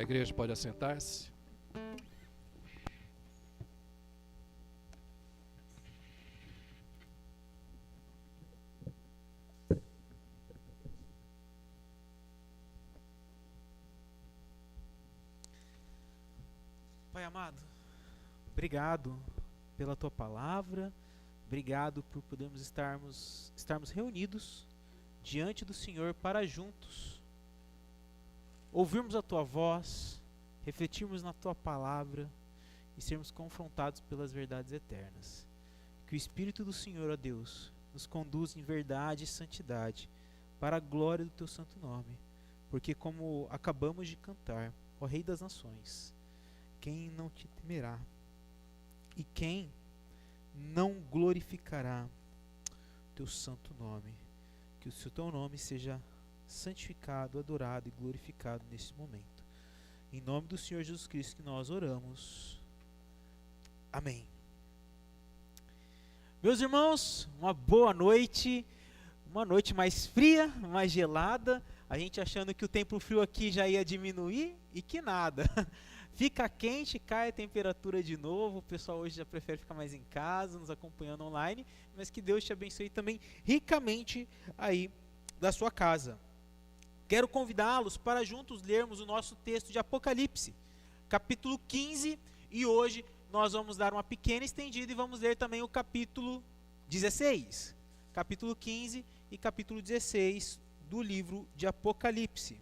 A igreja pode assentar-se. Pai amado, obrigado pela tua palavra, obrigado por podermos estarmos reunidos diante do Senhor para juntos ouvirmos a tua voz, refletirmos na tua palavra e sermos confrontados pelas verdades eternas. Que o Espírito do Senhor, ó Deus, nos conduza em verdade e santidade para a glória do teu santo nome, porque como acabamos de cantar, ó Rei das Nações, quem não te temerá e quem não glorificará o teu santo nome? Que o seu teu nome seja santificado, adorado e glorificado nesse momento. Em nome do Senhor Jesus Cristo que nós oramos. Amém. Meus irmãos, uma boa noite. Uma noite mais fria, mais gelada. A gente achando que o tempo frio aqui já ia diminuir e que nada. Fica quente, cai a temperatura de novo. O pessoal hoje já prefere ficar mais em casa, nos acompanhando online. Mas que Deus te abençoe também ricamente aí da sua casa. Quero convidá-los para juntos lermos o nosso texto de Apocalipse, capítulo 15. E hoje nós vamos dar uma pequena estendida e vamos ler também o capítulo 16. Capítulo 15 e capítulo 16 do livro de Apocalipse.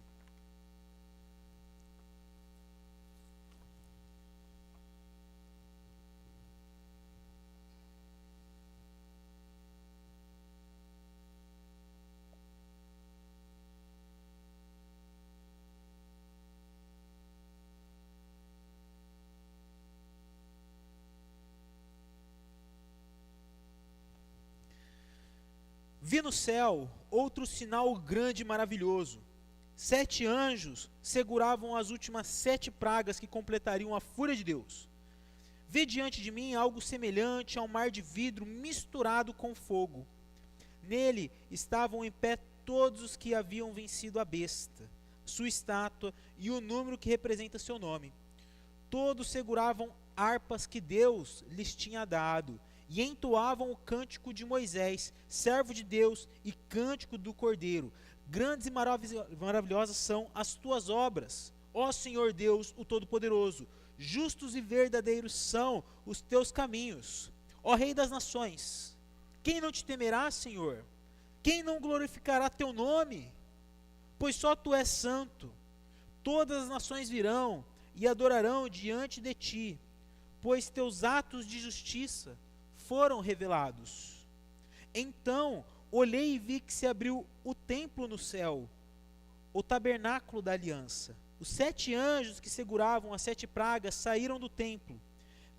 Vi no céu outro sinal grande e maravilhoso. 7 anjos seguravam as últimas 7 pragas que completariam a fúria de Deus. Vi diante de mim algo semelhante a um mar de vidro misturado com fogo. Nele estavam em pé todos os que haviam vencido a besta, sua estátua e o número que representa seu nome. Todos seguravam harpas que Deus lhes tinha dado, e entoavam o cântico de Moisés, servo de Deus, e cântico do Cordeiro. Grandes e maravilhosas são as tuas obras, ó Senhor Deus, o Todo-Poderoso. Justos e verdadeiros são os teus caminhos, ó Rei das Nações. Quem não te temerá, Senhor? Quem não glorificará teu nome? Pois só tu és santo. Todas as nações virão e adorarão diante de ti, pois teus atos de justiça foram revelados. Então olhei e vi que se abriu o templo no céu, o tabernáculo da aliança. Os 7 anjos que seguravam as 7 pragas saíram do templo.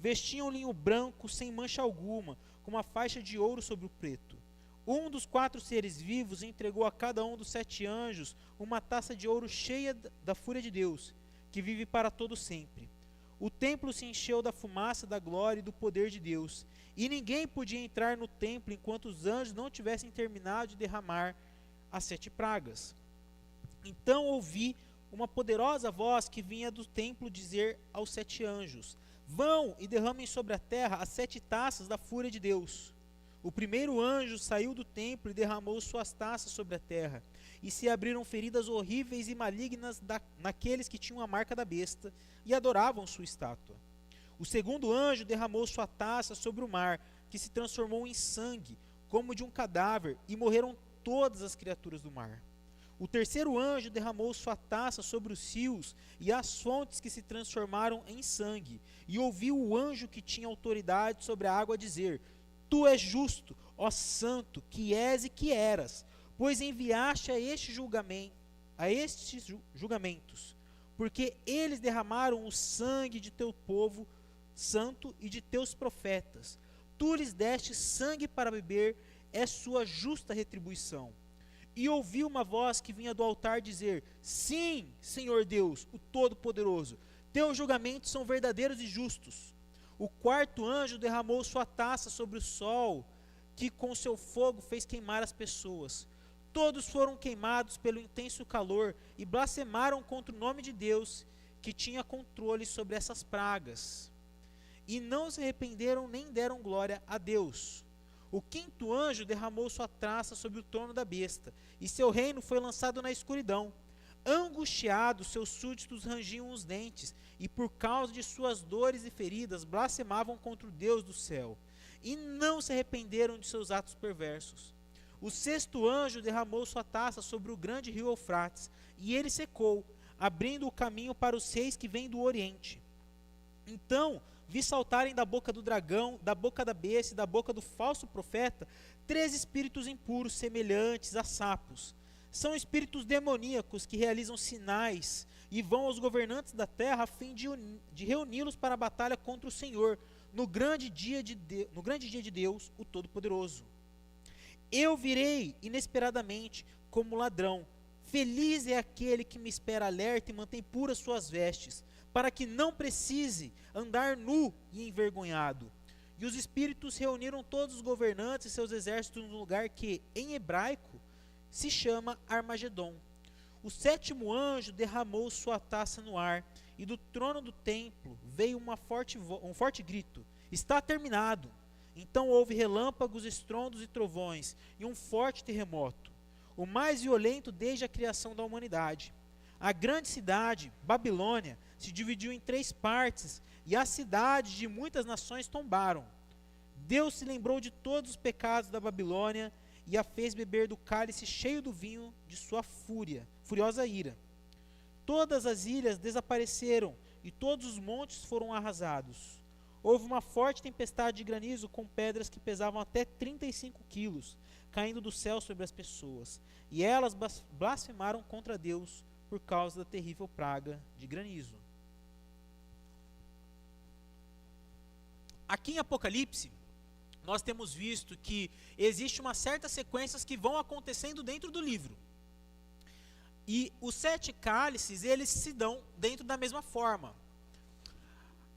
Vestiam linho branco sem mancha alguma, com uma faixa de ouro sobre o preto. Um dos 4 seres vivos entregou a cada um dos 7 anjos uma taça de ouro cheia da fúria de Deus, que vive para todo sempre. O templo se encheu da fumaça, da glória e do poder de Deus, e ninguém podia entrar no templo enquanto os anjos não tivessem terminado de derramar as 7 pragas. Então ouvi uma poderosa voz que vinha do templo dizer aos 7 anjos: vão e derramem sobre a terra as 7 taças da fúria de Deus. O primeiro anjo saiu do templo e derramou suas taças sobre a terra, e se abriram feridas horríveis e malignas naqueles que tinham a marca da besta e adoravam sua estátua. O segundo anjo derramou sua taça sobre o mar, que se transformou em sangue, como de um cadáver, e morreram todas as criaturas do mar. O terceiro anjo derramou sua taça sobre os rios e as fontes que se transformaram em sangue, e ouviu o anjo que tinha autoridade sobre a água dizer: tu és justo, ó santo, que és e que eras, pois enviaste a estes julgamentos, porque eles derramaram o sangue de teu povo santo e de teus profetas. Tu lhes deste sangue para beber, é sua justa retribuição. E ouvi uma voz que vinha do altar dizer: sim, Senhor Deus, o Todo-Poderoso, teus julgamentos são verdadeiros e justos. O quarto anjo derramou sua taça sobre o sol, que com seu fogo fez queimar as pessoas. Todos foram queimados pelo intenso calor e blasfemaram contra o nome de Deus, que tinha controle sobre essas pragas. E não se arrependeram nem deram glória a Deus. O quinto anjo derramou sua taça sobre o trono da besta, e seu reino foi lançado na escuridão. Angustiados, seus súditos rangiam os dentes, e por causa de suas dores e feridas, blasfemavam contra o Deus do céu, e não se arrependeram de seus atos perversos. O sexto anjo derramou sua taça sobre o grande rio Eufrates, e ele secou, abrindo o caminho para os reis que vêm do Oriente. Então vi saltarem da boca do dragão, da boca da besta e da boca do falso profeta, 3 espíritos impuros semelhantes a sapos. São espíritos demoníacos que realizam sinais e vão aos governantes da terra a fim de reuni-los para a batalha contra o Senhor, no grande dia de Deus, o Todo-Poderoso. Eu virei inesperadamente como ladrão. Feliz é aquele que me espera alerta e mantém puras suas vestes, para que não precise andar nu e envergonhado. E os espíritos reuniram todos os governantes e seus exércitos num lugar que, em hebraico, se chama Armagedon. O sétimo anjo derramou sua taça no ar, e do trono do templo veio um forte grito: está terminado! Então houve relâmpagos, estrondos e trovões, e um forte terremoto, o mais violento desde a criação da humanidade. A grande cidade, Babilônia, se dividiu em 3 partes, e as cidades de muitas nações tombaram. Deus se lembrou de todos os pecados da Babilônia e a fez beber do cálice cheio do vinho de sua furiosa ira. Todas as ilhas desapareceram e todos os montes foram arrasados. Houve uma forte tempestade de granizo com pedras que pesavam até 35 quilos, caindo do céu sobre as pessoas, e elas blasfemaram contra Deus por causa da terrível praga de granizo. Aqui em Apocalipse, nós temos visto que existe uma certa sequências que vão acontecendo dentro do livro. E os 7 cálices, eles se dão dentro da mesma forma.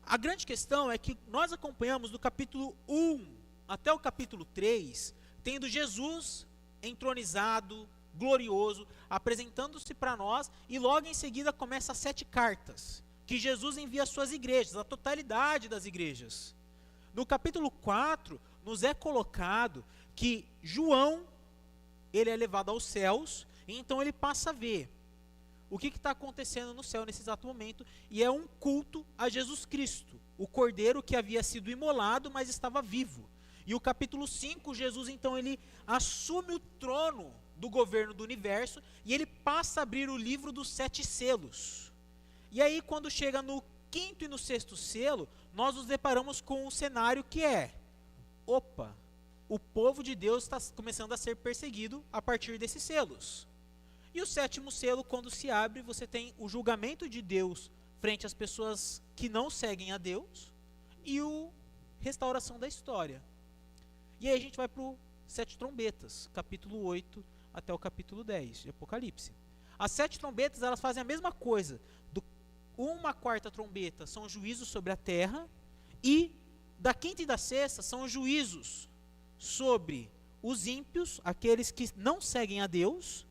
A grande questão é que nós acompanhamos do capítulo 1 até o capítulo 3, tendo Jesus entronizado, glorioso, apresentando-se para nós, e logo em seguida começa as 7 cartas, que Jesus envia às suas igrejas, a totalidade das igrejas. No capítulo 4, nos é colocado que João, ele é levado aos céus, e então ele passa a ver o que está acontecendo no céu nesse exato momento, e é um culto a Jesus Cristo, o cordeiro que havia sido imolado, mas estava vivo. E o capítulo 5, Jesus então ele assume o trono do governo do universo, e ele passa a abrir o livro dos 7 selos. E aí quando chega no 5º e no 6º selo, nós nos deparamos com um cenário que é: opa, o povo de Deus está começando a ser perseguido a partir desses selos. E o 7º selo, quando se abre, você tem o julgamento de Deus frente às pessoas que não seguem a Deus, e a restauração da história. E aí a gente vai para o 7 trombetas, capítulo 8 até o capítulo 10 de Apocalipse. As 7 trombetas, elas fazem a mesma coisa. Uma quarta trombeta são juízos sobre a terra, e da 5ª e da 6ª são juízos sobre os ímpios, aqueles que não seguem a Deus,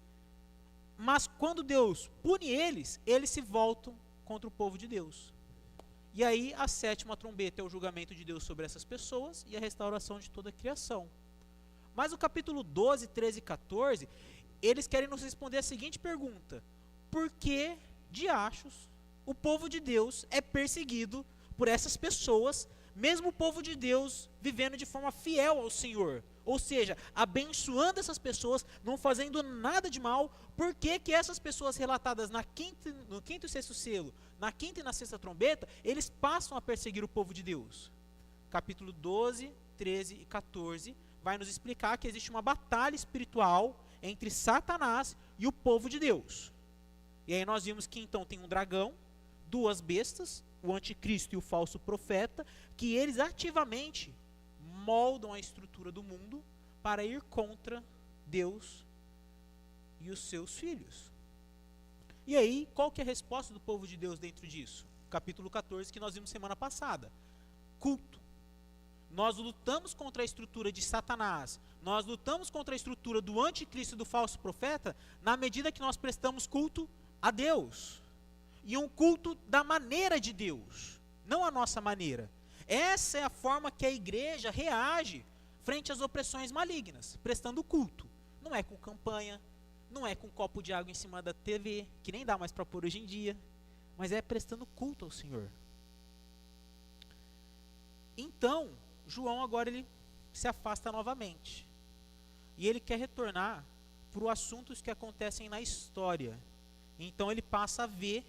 mas quando Deus pune eles, eles se voltam contra o povo de Deus. E aí a 7ª trombeta é o julgamento de Deus sobre essas pessoas e a restauração de toda a criação. Mas o capítulo 12, 13 e 14, eles querem nos responder a seguinte pergunta: por que diachos o povo de Deus é perseguido por essas pessoas, mesmo o povo de Deus vivendo de forma fiel ao Senhor, ou seja, abençoando essas pessoas, não fazendo nada de mal? Por que que essas pessoas relatadas no 5º e 6º selo, na 5ª e na 6ª trombeta, eles passam a perseguir o povo de Deus? Capítulo 12, 13 e 14 vai nos explicar que existe uma batalha espiritual entre Satanás e o povo de Deus. E aí nós vimos que então tem um dragão, 2 bestas, o anticristo e o falso profeta, que eles ativamente moldam a estrutura do mundo para ir contra Deus e os seus filhos. E aí, qual que é a resposta do povo de Deus dentro disso? Capítulo 14, que nós vimos semana passada. Culto. Nós lutamos contra a estrutura de Satanás, nós lutamos contra a estrutura do anticristo e do falso profeta, na medida que nós prestamos culto a Deus. e um culto da maneira de Deus, não a nossa maneira. Essa é a forma que a igreja reage frente às opressões malignas, prestando culto. Não é com campanha, não é com um copo de água em cima da TV, que nem dá mais para pôr hoje em dia, mas é prestando culto ao Senhor. Então, João agora ele se afasta novamente. E ele quer retornar para os assuntos que acontecem na história. Então ele passa a ver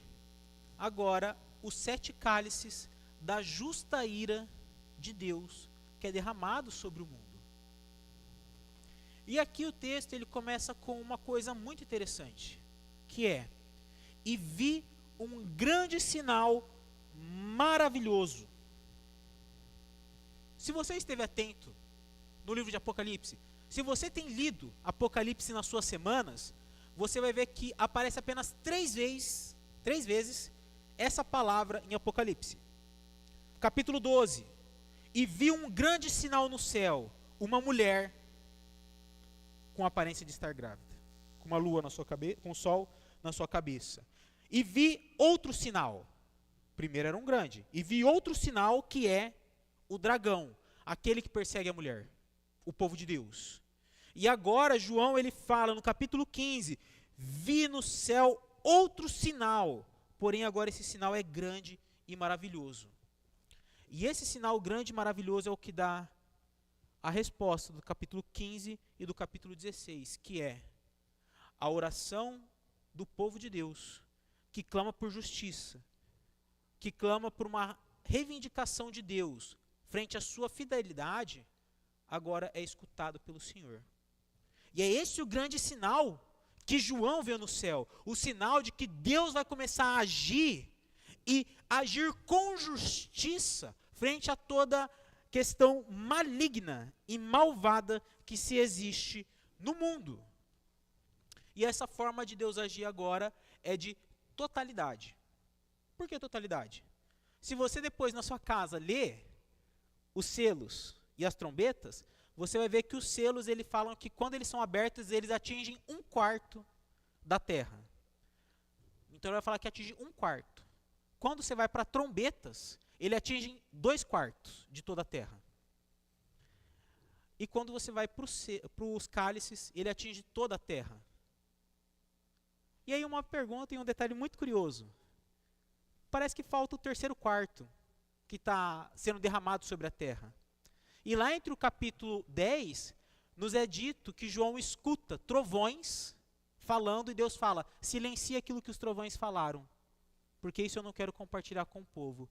agora os 7 cálices da justa ira de Deus que é derramado sobre o mundo. E aqui o texto ele começa com uma coisa muito interessante, que é: e vi um grande sinal maravilhoso. Se você esteve atento no livro de Apocalipse, se você tem lido Apocalipse nas suas semanas, você vai ver que aparece apenas 3 vezes essa palavra em Apocalipse. Capítulo 12: e vi um grande sinal no céu, uma mulher com a aparência de estar grávida, com uma lua na sua cabeça, com o sol na sua cabeça. E vi outro sinal. Primeiro era um grande. E vi outro sinal, que é o dragão, aquele que persegue a mulher, o povo de Deus. E agora João ele fala no capítulo 15: vi no céu outro sinal, porém agora esse sinal é grande e maravilhoso. E esse sinal grande e maravilhoso é o que dá a resposta do capítulo 15 e do capítulo 16, que é a oração do povo de Deus, que clama por justiça, que clama por uma reivindicação de Deus frente à sua fidelidade, agora é escutado pelo Senhor. E é esse o grande sinal que João vê no céu, o sinal de que Deus vai começar a agir, e agir com justiça frente a toda questão maligna e malvada que se existe no mundo. E essa forma de Deus agir agora é de totalidade. Por que totalidade? Se você depois na sua casa ler os selos e as trombetas, você vai ver que os selos eles falam que quando eles são abertos, eles atingem 1/4 da terra. Então ele vai falar que atinge 1/4. Quando você vai para trombetas, ele atinge 2/4 de toda a terra. E quando você vai para os cálices, ele atinge toda a terra. E aí uma pergunta e um detalhe muito curioso. Parece que falta o 3/4 que está sendo derramado sobre a terra. E lá entre o capítulo 10, nos é dito que João escuta trovões falando, e Deus fala: silencia aquilo que os trovões falaram, porque isso eu não quero compartilhar com o povo.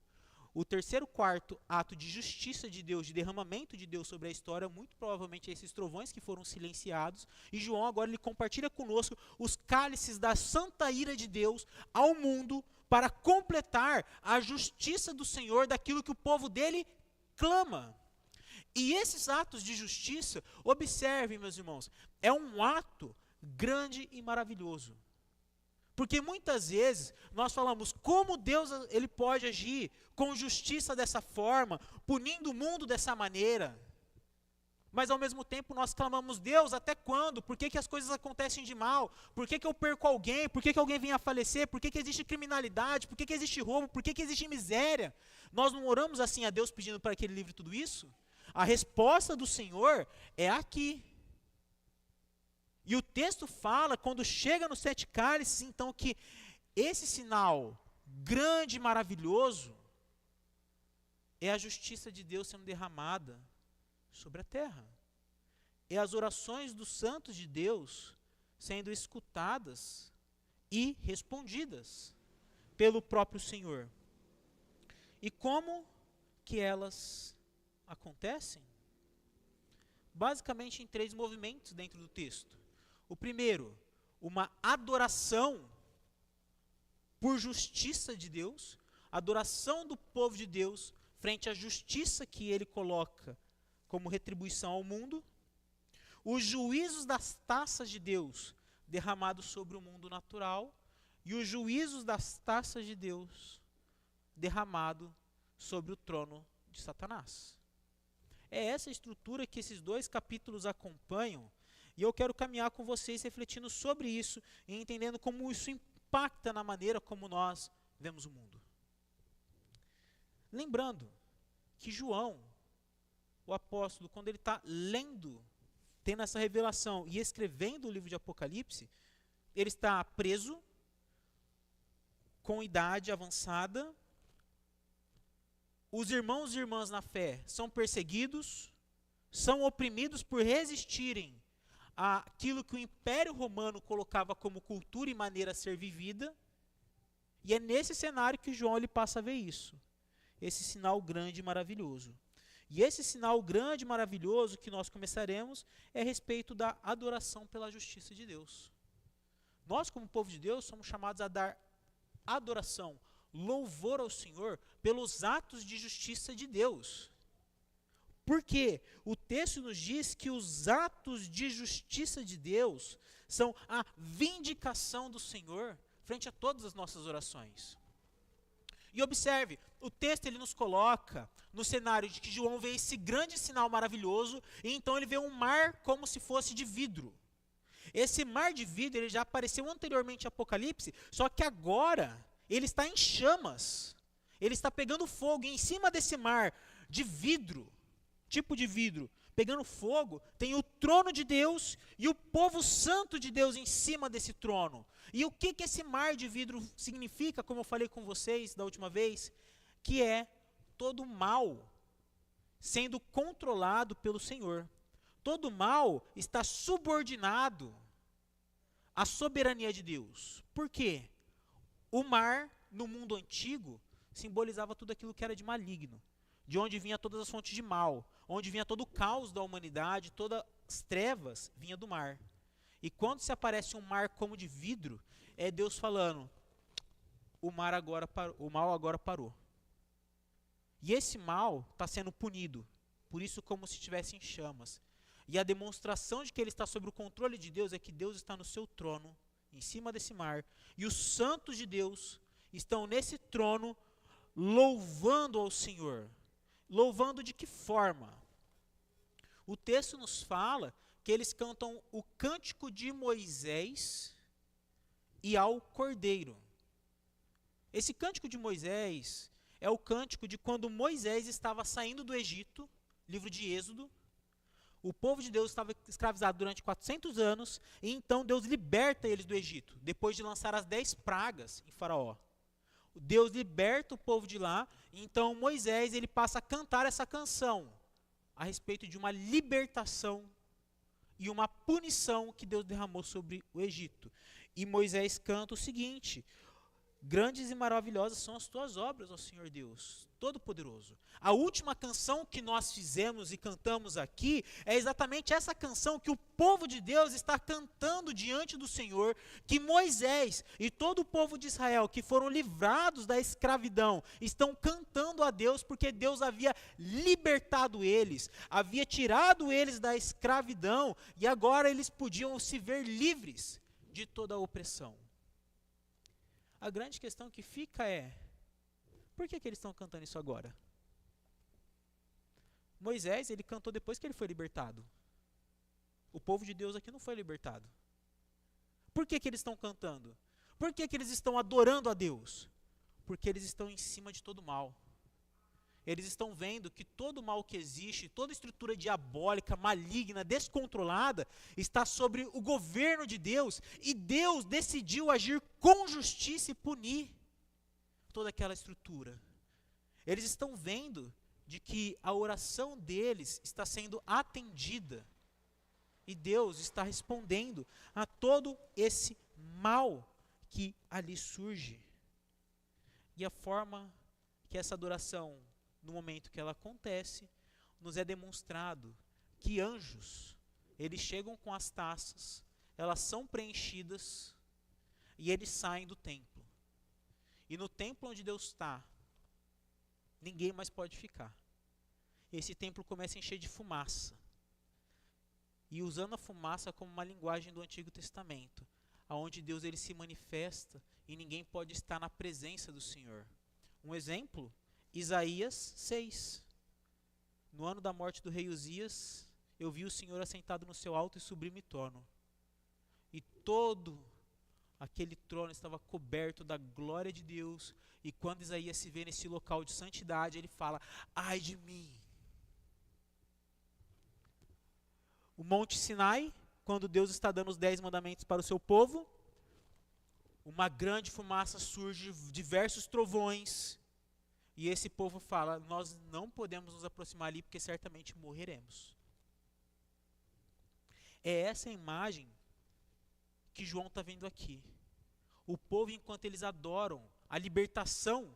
O 3/4 ato de justiça de Deus, de derramamento de Deus sobre a história, muito provavelmente é esses trovões que foram silenciados, e João agora ele compartilha conosco os cálices da santa ira de Deus ao mundo, para completar a justiça do Senhor daquilo que o povo dele clama. E esses atos de justiça, observem, meus irmãos, é um ato grande e maravilhoso. Porque muitas vezes nós falamos como Deus ele pode agir com justiça dessa forma, punindo o mundo dessa maneira. Mas ao mesmo tempo nós clamamos: Deus, até quando? Por que as coisas acontecem de mal? Por que eu perco alguém? Por que alguém vem a falecer? Por que existe criminalidade? Por que existe roubo? Por que existe miséria? Nós não oramos assim a Deus pedindo para que Ele livre tudo isso? A resposta do Senhor é aqui. E o texto fala, quando chega nos 7 cálices, então, que esse sinal grande e maravilhoso é a justiça de Deus sendo derramada sobre a terra. É as orações dos santos de Deus sendo escutadas e respondidas pelo próprio Senhor. E como que elas acontecem? Basicamente em 3 movimentos dentro do texto. O primeiro, uma adoração por justiça de Deus, adoração do povo de Deus frente à justiça que ele coloca como retribuição ao mundo. Os juízos das taças de Deus derramados sobre o mundo natural, e os juízos das taças de Deus derramado sobre o trono de Satanás. É essa estrutura que esses 2 capítulos acompanham, e eu quero caminhar com vocês refletindo sobre isso e entendendo como isso impacta na maneira como nós vemos o mundo. Lembrando que João, o apóstolo, quando ele está lendo, tendo essa revelação e escrevendo o livro de Apocalipse, ele está preso, com idade avançada, os irmãos e irmãs na fé são perseguidos, são oprimidos por resistirem àquilo que o Império Romano colocava como cultura e maneira a ser vivida, e é nesse cenário que João ele passa a ver isso, esse sinal grande e maravilhoso. E esse sinal grande e maravilhoso que nós começaremos é a respeito da adoração pela justiça de Deus. Nós, como povo de Deus, somos chamados a dar adoração, louvor ao Senhor pelos atos de justiça de Deus. Porque o texto nos diz que os atos de justiça de Deus são a vindicação do Senhor frente a todas as nossas orações. E observe, o texto ele nos coloca no cenário de que João vê esse grande sinal maravilhoso, e então ele vê um mar como se fosse de vidro. Esse mar de vidro ele já apareceu anteriormente em Apocalipse, só que agora ele está em chamas. Ele está pegando fogo, e em cima desse mar de vidro, tipo de vidro, pegando fogo, tem o trono de Deus e o povo santo de Deus em cima desse trono. E o que esse mar de vidro significa, como eu falei com vocês da última vez? Que é todo o mal sendo controlado pelo Senhor. Todo mal está subordinado à soberania de Deus. Por quê? O mar, no mundo antigo, simbolizava tudo aquilo que era de maligno, de onde vinha todas as fontes de mal, onde vinha todo o caos da humanidade, todas as trevas vinha do mar. E quando se aparece um mar como de vidro, é Deus falando, o mal agora parou. E esse mal está sendo punido, por isso como se estivesse em chamas. E a demonstração de que ele está sob o controle de Deus é que Deus está no seu trono, em cima desse mar, e os santos de Deus estão nesse trono louvando ao Senhor. Louvando de que forma? O texto nos fala que eles cantam o cântico de Moisés e ao Cordeiro. Esse cântico de Moisés é o cântico de quando Moisés estava saindo do Egito, livro de Êxodo. O povo de Deus estava escravizado durante 400 anos, e então Deus liberta eles do Egito, depois de lançar as 10 pragas em Faraó. Deus liberta o povo de lá, e então Moisés ele passa a cantar essa canção a respeito de uma libertação e uma punição que Deus derramou sobre o Egito. E Moisés canta o seguinte: grandes e maravilhosas são as tuas obras, ó Senhor Deus, Todo-Poderoso. A última canção que nós fizemos e cantamos aqui é exatamente essa canção que o povo de Deus está cantando diante do Senhor, que Moisés e todo o povo de Israel que foram livrados da escravidão estão cantando a Deus, porque Deus havia libertado eles, havia tirado eles da escravidão, e agora eles podiam se ver livres de toda a opressão. A grande questão que fica é, por que eles estão cantando isso agora? Moisés, ele cantou depois que ele foi libertado. O povo de Deus aqui não foi libertado. Por que eles estão cantando? Por que eles estão adorando a Deus? Porque eles estão em cima de todo mal. Eles estão vendo que todo mal que existe, toda estrutura diabólica, maligna, descontrolada, está sobre o governo de Deus, e Deus decidiu agir com justiça e punir toda aquela estrutura. Eles estão vendo de que a oração deles está sendo atendida, e Deus está respondendo a todo esse mal que ali surge. E a forma que essa adoração, no momento que ela acontece, nos é demonstrado que anjos, eles chegam com as taças, elas são preenchidas e eles saem do templo. E no templo onde Deus está, ninguém mais pode ficar. Esse templo começa a encher de fumaça. E usando a fumaça como uma linguagem do Antigo Testamento, onde Deus ele se manifesta e ninguém pode estar na presença do Senhor. Um exemplo, Isaías 6. No ano da morte do rei Uzias, eu vi o Senhor assentado no seu alto e sublime trono. E toda aquele trono estava coberto da glória de Deus, e quando Isaías se vê nesse local de santidade, ele fala: ai de mim. O Monte Sinai, quando Deus está dando os 10 mandamentos para o seu povo, uma grande fumaça surge, diversos trovões, e esse povo fala: nós não podemos nos aproximar ali, porque certamente morreremos. É essa a imagem que João está vendo aqui. O povo, enquanto eles adoram a libertação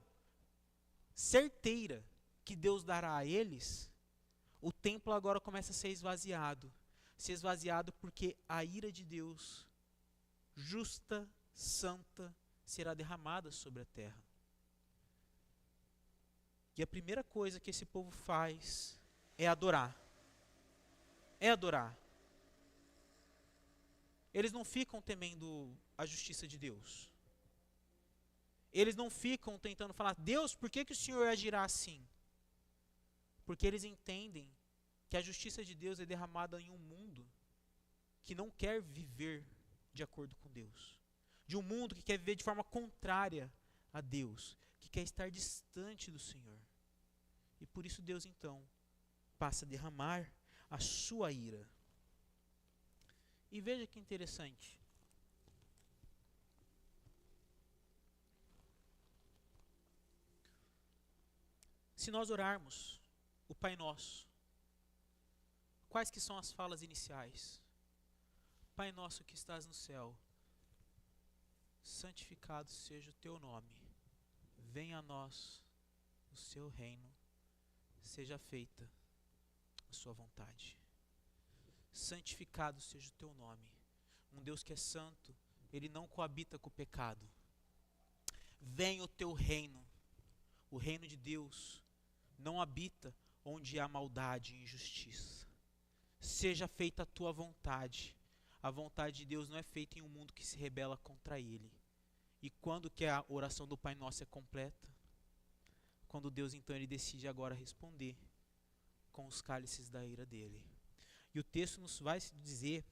certeira que Deus dará a eles, o templo agora começa a ser esvaziado. Ser esvaziado porque a ira de Deus, justa, santa, será derramada sobre a terra. E a primeira coisa que esse povo faz é adorar. É adorar. Eles não ficam temendo a justiça de Deus. Eles não ficam tentando falar: Deus, por que o Senhor agirá assim? Porque eles entendem que a justiça de Deus é derramada em um mundo que não quer viver de acordo com Deus. De um mundo que quer viver de forma contrária a Deus, que quer estar distante do Senhor. E por isso Deus então passa a derramar a sua ira. E veja que interessante. Se nós orarmos o Pai Nosso, quais que são as falas iniciais? Pai nosso que estás no céu, santificado seja o teu nome. Venha a nós o seu reino, seja feita a sua vontade. Santificado seja o teu nome. Um Deus que é santo, ele não coabita com o pecado. Venha o teu reino. O reino de Deus não habita onde há maldade e injustiça. Seja feita a tua vontade. A vontade de Deus não é feita em um mundo que se rebela contra ele. E quando que a oração do Pai Nosso é completa? Quando Deus então ele decide agora responder com os cálices da ira dele. E o texto nos vai dizer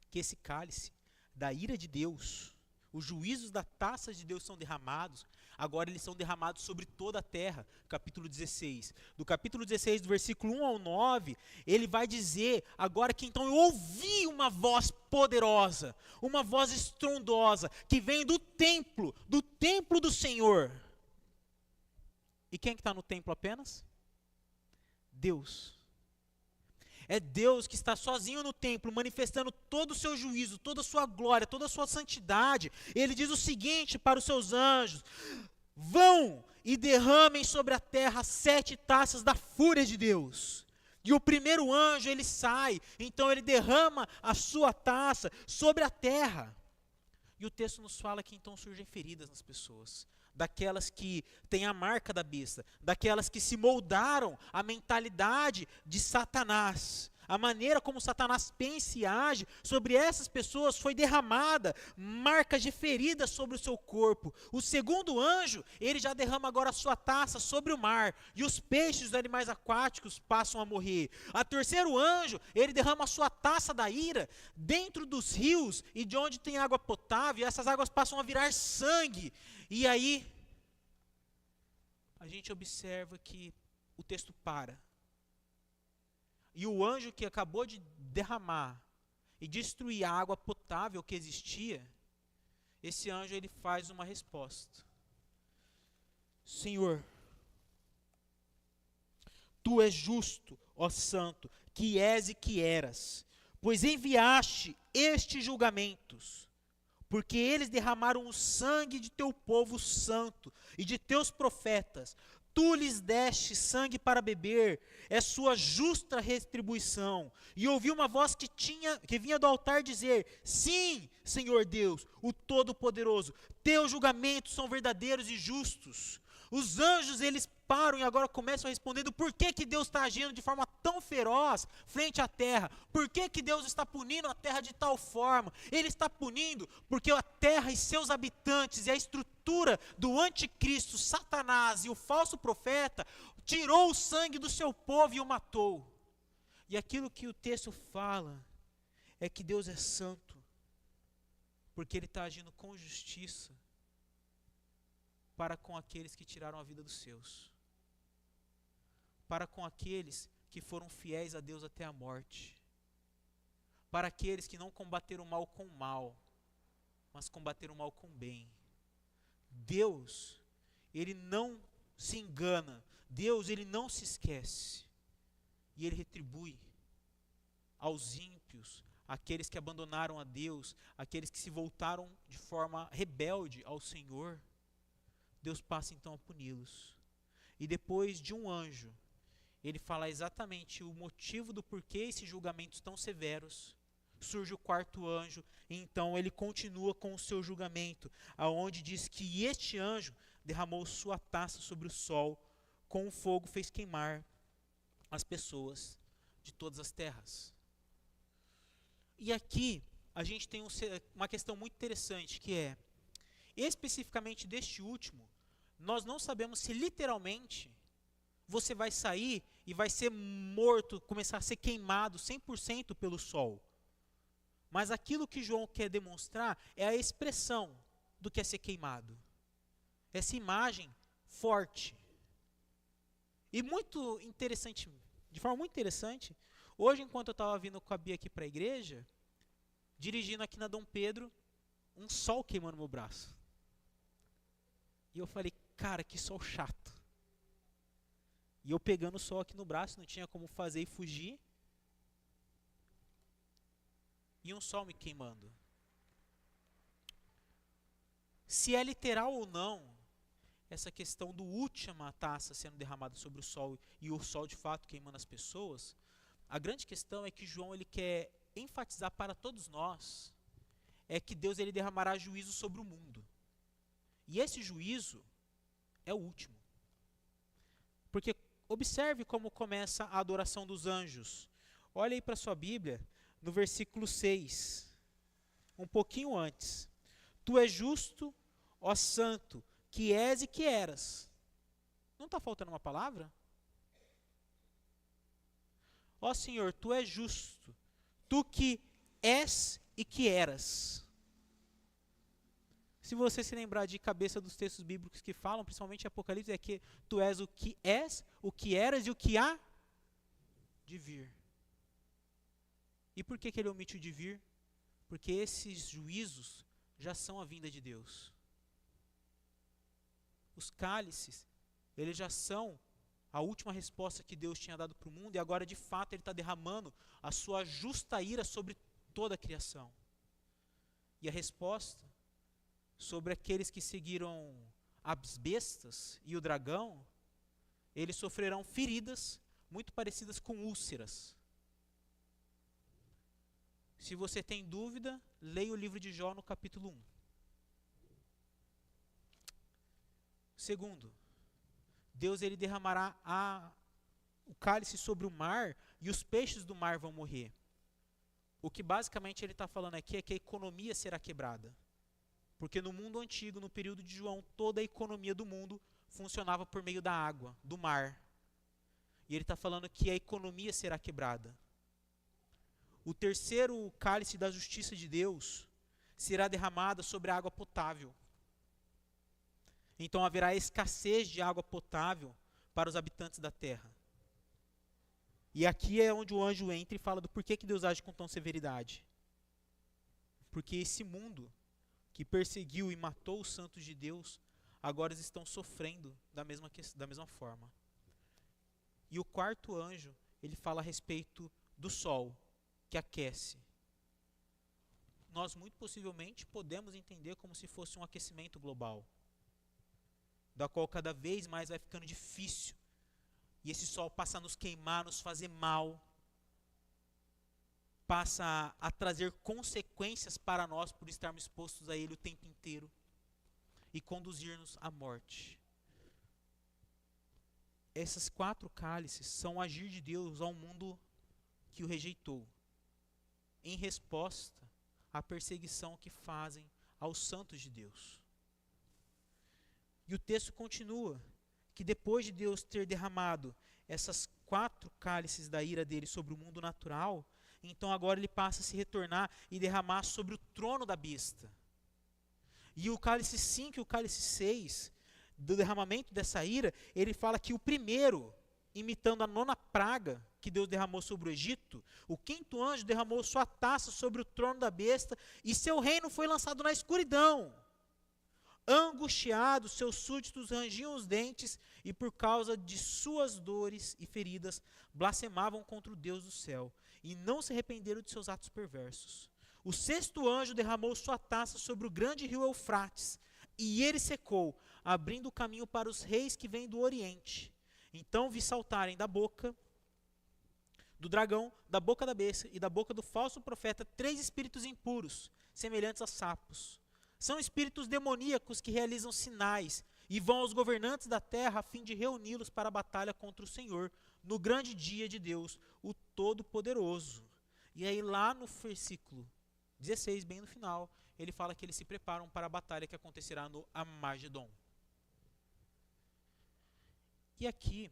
que esse cálice da ira de Deus, os juízos da taça de Deus são derramados, agora eles são derramados sobre toda a terra. Capítulo 16. Do capítulo 16, do versículo 1 ao 9, ele vai dizer agora que então eu ouvi uma voz poderosa, uma voz estrondosa, que vem do templo do Senhor. E quem que está no templo apenas? Deus. É Deus que está sozinho no templo, manifestando todo o seu juízo, toda a sua glória, toda a sua santidade. Ele diz o seguinte para os seus anjos: vão e derramem sobre a terra 7 taças da fúria de Deus. E o primeiro anjo, ele sai, então ele derrama a sua taça sobre a terra. E o texto nos fala que então surgem feridas nas pessoas. Daquelas que têm a marca da besta, daquelas que se moldaram à mentalidade de Satanás. A maneira como Satanás pensa e age sobre essas pessoas foi derramada marcas de feridas sobre o seu corpo. O segundo anjo, ele já derrama agora a sua taça sobre o mar, e os peixes, os animais aquáticos passam a morrer. O terceiro anjo, ele derrama a sua taça da ira dentro dos rios e de onde tem água potável, e essas águas passam a virar sangue. E aí, a gente observa que o texto para. E o anjo que acabou de derramar e destruir a água potável que existia, esse anjo ele faz uma resposta. Senhor, tu és justo, ó santo, que és e que eras, pois enviaste estes julgamentos, porque eles derramaram o sangue de teu povo santo e de teus profetas. Tu lhes deste sangue para beber, é sua justa retribuição. E ouvi uma voz que vinha do altar dizer: sim, Senhor Deus, o Todo-Poderoso, teus julgamentos são verdadeiros e justos. Os anjos, eles param e agora começam a responder do porquê que Deus está agindo de forma tão feroz frente à terra. Por que que Deus está punindo a terra de tal forma? Ele está punindo porque a terra e seus habitantes e a estrutura do anticristo, Satanás e o falso profeta, tirou o sangue do seu povo e o matou. E aquilo que o texto fala é que Deus é santo, porque Ele está agindo com justiça para com aqueles que tiraram a vida dos seus, para com aqueles que foram fiéis a Deus até a morte, para aqueles que não combateram o mal com o mal, mas combateram o mal com o bem. Deus, Ele não se engana, Deus, Ele não se esquece, e Ele retribui aos ímpios, aqueles que abandonaram a Deus, aqueles que se voltaram de forma rebelde ao Senhor. Deus passa então a puni-los. E depois de um anjo, ele fala exatamente o motivo do porquê esses julgamentos tão severos. Surge o quarto anjo, e então ele continua com o seu julgamento, aonde diz que este anjo derramou sua taça sobre o sol, com o fogo fez queimar as pessoas de todas as terras. E aqui a gente tem uma questão muito interessante, que é, especificamente deste último, nós não sabemos se literalmente você vai sair e vai ser morto, começar a ser queimado 100% pelo sol. Mas aquilo que João quer demonstrar é a expressão do que é ser queimado. Essa imagem forte. E muito interessante, de forma muito interessante, hoje enquanto eu estava vindo com a Bia aqui para a igreja, dirigindo aqui na Dom Pedro, um sol queimando meu braço. E eu falei, cara, que sol chato. E eu pegando o sol aqui no braço, não tinha como fazer e fugir. E um sol me queimando. Se é literal ou não, essa questão do última taça sendo derramada sobre o sol e o sol de fato queimando as pessoas, a grande questão é que João ele quer enfatizar para todos nós é que Deus ele derramará juízo sobre o mundo. E esse juízo é o último. Porque observe como começa a adoração dos anjos. Olha aí para a sua Bíblia, no versículo 6, um pouquinho antes. Tu és justo, ó santo, que és e que eras. Não está faltando uma palavra? Ó Senhor, tu és justo, tu que és e que eras. Se você se lembrar de cabeça dos textos bíblicos que falam, principalmente Apocalipse, é que tu és, o que eras e o que há de vir. E por que ele omite o de vir? Porque esses juízos já são a vinda de Deus. Os cálices, eles já são a última resposta que Deus tinha dado para o mundo, e agora de fato Ele está derramando a sua justa ira sobre toda a criação. E a resposta sobre aqueles que seguiram as bestas e o dragão, eles sofrerão feridas muito parecidas com úlceras. Se você tem dúvida, leia o livro de Jó no capítulo 1. Segundo, Deus ele derramará o cálice sobre o mar e os peixes do mar vão morrer. O que basicamente ele está falando aqui é que a economia será quebrada. Porque no mundo antigo, no período de João, toda a economia do mundo funcionava por meio da água, do mar. E ele está falando que a economia será quebrada. O terceiro cálice da justiça de Deus será derramado sobre a água potável. Então haverá escassez de água potável para os habitantes da terra. E aqui é onde o anjo entra e fala do porquê que Deus age com tão severidade. Porque esse mundo que perseguiu e matou os santos de Deus, agora eles estão sofrendo da mesma forma. E o quarto anjo, ele fala a respeito do sol, que aquece. Nós muito possivelmente podemos entender como se fosse um aquecimento global, da qual cada vez mais vai ficando difícil. E esse sol passa a nos queimar, nos fazer mal, passa a trazer consequências para nós por estarmos expostos a ele o tempo inteiro e conduzir-nos à morte. Essas 4 cálices são o agir de Deus ao mundo que o rejeitou, em resposta à perseguição que fazem aos santos de Deus. E o texto continua, que depois de Deus ter derramado essas 4 cálices da ira dele sobre o mundo natural, então agora ele passa a se retornar e derramar sobre o trono da besta. E o cálice 5 e o cálice 6, do derramamento dessa ira, ele fala que o primeiro, imitando a 9ª praga que Deus derramou sobre o Egito, o 5º anjo derramou sua taça sobre o trono da besta e seu reino foi lançado na escuridão. Angustiados, seus súditos rangiam os dentes e por causa de suas dores e feridas, blasfemavam contra o Deus do céu e não se arrependeram de seus atos perversos. O 6º anjo derramou sua taça sobre o grande rio Eufrates e ele secou, abrindo o caminho para os reis que vêm do Oriente. Então vi saltarem da boca do dragão, da boca da besta e da boca do falso profeta 3 espíritos impuros, semelhantes a sapos. São espíritos demoníacos que realizam sinais e vão aos governantes da terra a fim de reuni-los para a batalha contra o Senhor, no grande dia de Deus, o Todo-Poderoso. E aí lá no versículo 16, bem no final, ele fala que eles se preparam para a batalha que acontecerá no Armagedon. E aqui,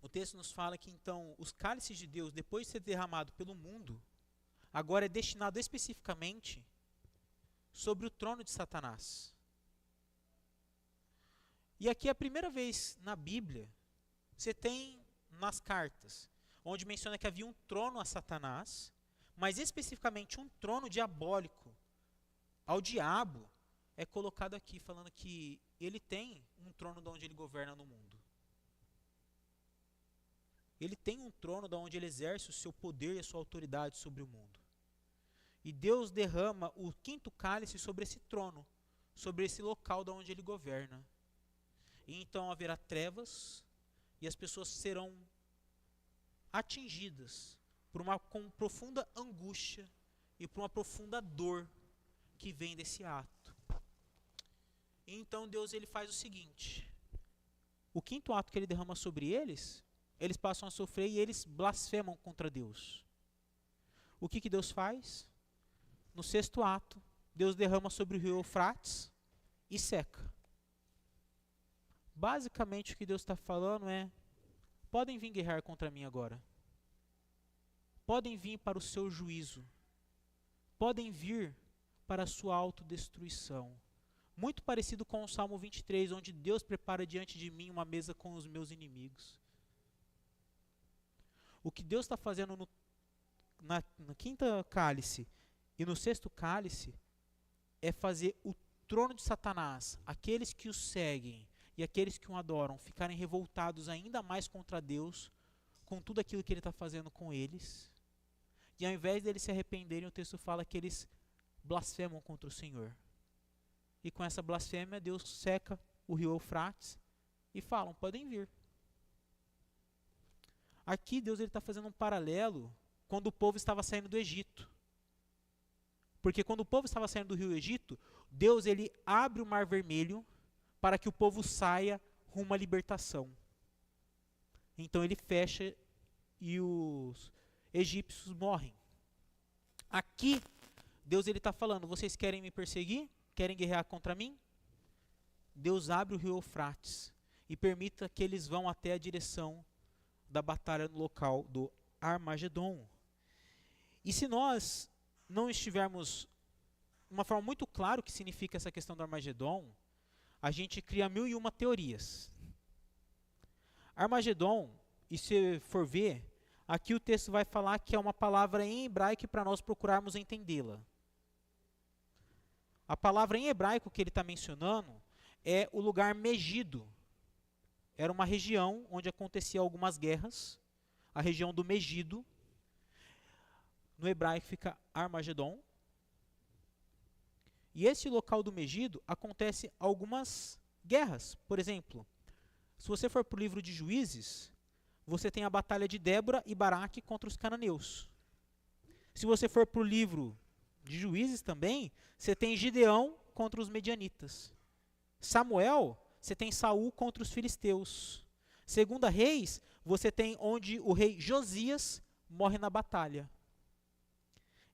o texto nos fala que então os cálices de Deus, depois de ser derramado pelo mundo, agora é destinado especificamente sobre o trono de Satanás. E aqui é a primeira vez na Bíblia, você tem nas cartas, onde menciona que havia um trono a Satanás, mas especificamente um trono diabólico ao diabo é colocado aqui, falando que ele tem um trono de onde ele governa no mundo. Ele tem um trono de onde ele exerce o seu poder e a sua autoridade sobre o mundo. E Deus derrama o 5º cálice sobre esse trono, sobre esse local de onde ele governa. E então haverá trevas e as pessoas serão atingidas por uma profunda angústia e por uma profunda dor que vem desse ato. E então Deus ele faz o seguinte: o 5º ato que ele derrama sobre eles, eles passam a sofrer e eles blasfemam contra Deus. O que Deus faz? No 6º ato, Deus derrama sobre o rio Eufrates e seca. Basicamente o que Deus está falando é: podem vir guerrear contra mim agora. Podem vir para o seu juízo. Podem vir para a sua autodestruição. Muito parecido com o Salmo 23, onde Deus prepara diante de mim uma mesa com os meus inimigos. O que Deus está fazendo na 5º cálice e no 6º cálice é fazer o trono de Satanás, aqueles que o seguem e aqueles que o adoram, ficarem revoltados ainda mais contra Deus, com tudo aquilo que ele está fazendo com eles. E ao invés deles se arrependerem, o texto fala que eles blasfemam contra o Senhor. E com essa blasfêmia, Deus seca o rio Eufrates e falam: podem vir. Aqui Deus está fazendo um paralelo quando o povo estava saindo do Egito. Porque quando o povo estava saindo do rio Egito, Deus ele abre o Mar Vermelho para que o povo saia rumo à libertação. Então ele fecha e os egípcios morrem. Aqui, Deus ele está falando: vocês querem me perseguir? Querem guerrear contra mim? Deus abre o rio Eufrates e permita que eles vão até a direção da batalha no local do Armagedon. E se nós não estivermos uma forma muito clara o que significa essa questão do Armagedon, a gente cria 1001 teorias. Armagedon, e se for ver, aqui o texto vai falar que é uma palavra em hebraico para nós procurarmos entendê-la. A palavra em hebraico que ele está mencionando é o lugar Megido. Era uma região onde acontecia algumas guerras, a região do Megido. No hebraico fica Armagedon. E esse local do Megido acontece algumas guerras. Por exemplo, se você for para o livro de Juízes, você tem a batalha de Débora e Baraque contra os cananeus. Se você for para o livro de Juízes também, você tem Gideão contra os medianitas. Samuel, você tem Saul contra os filisteus. Segunda Reis, você tem onde o rei Josias morre na batalha.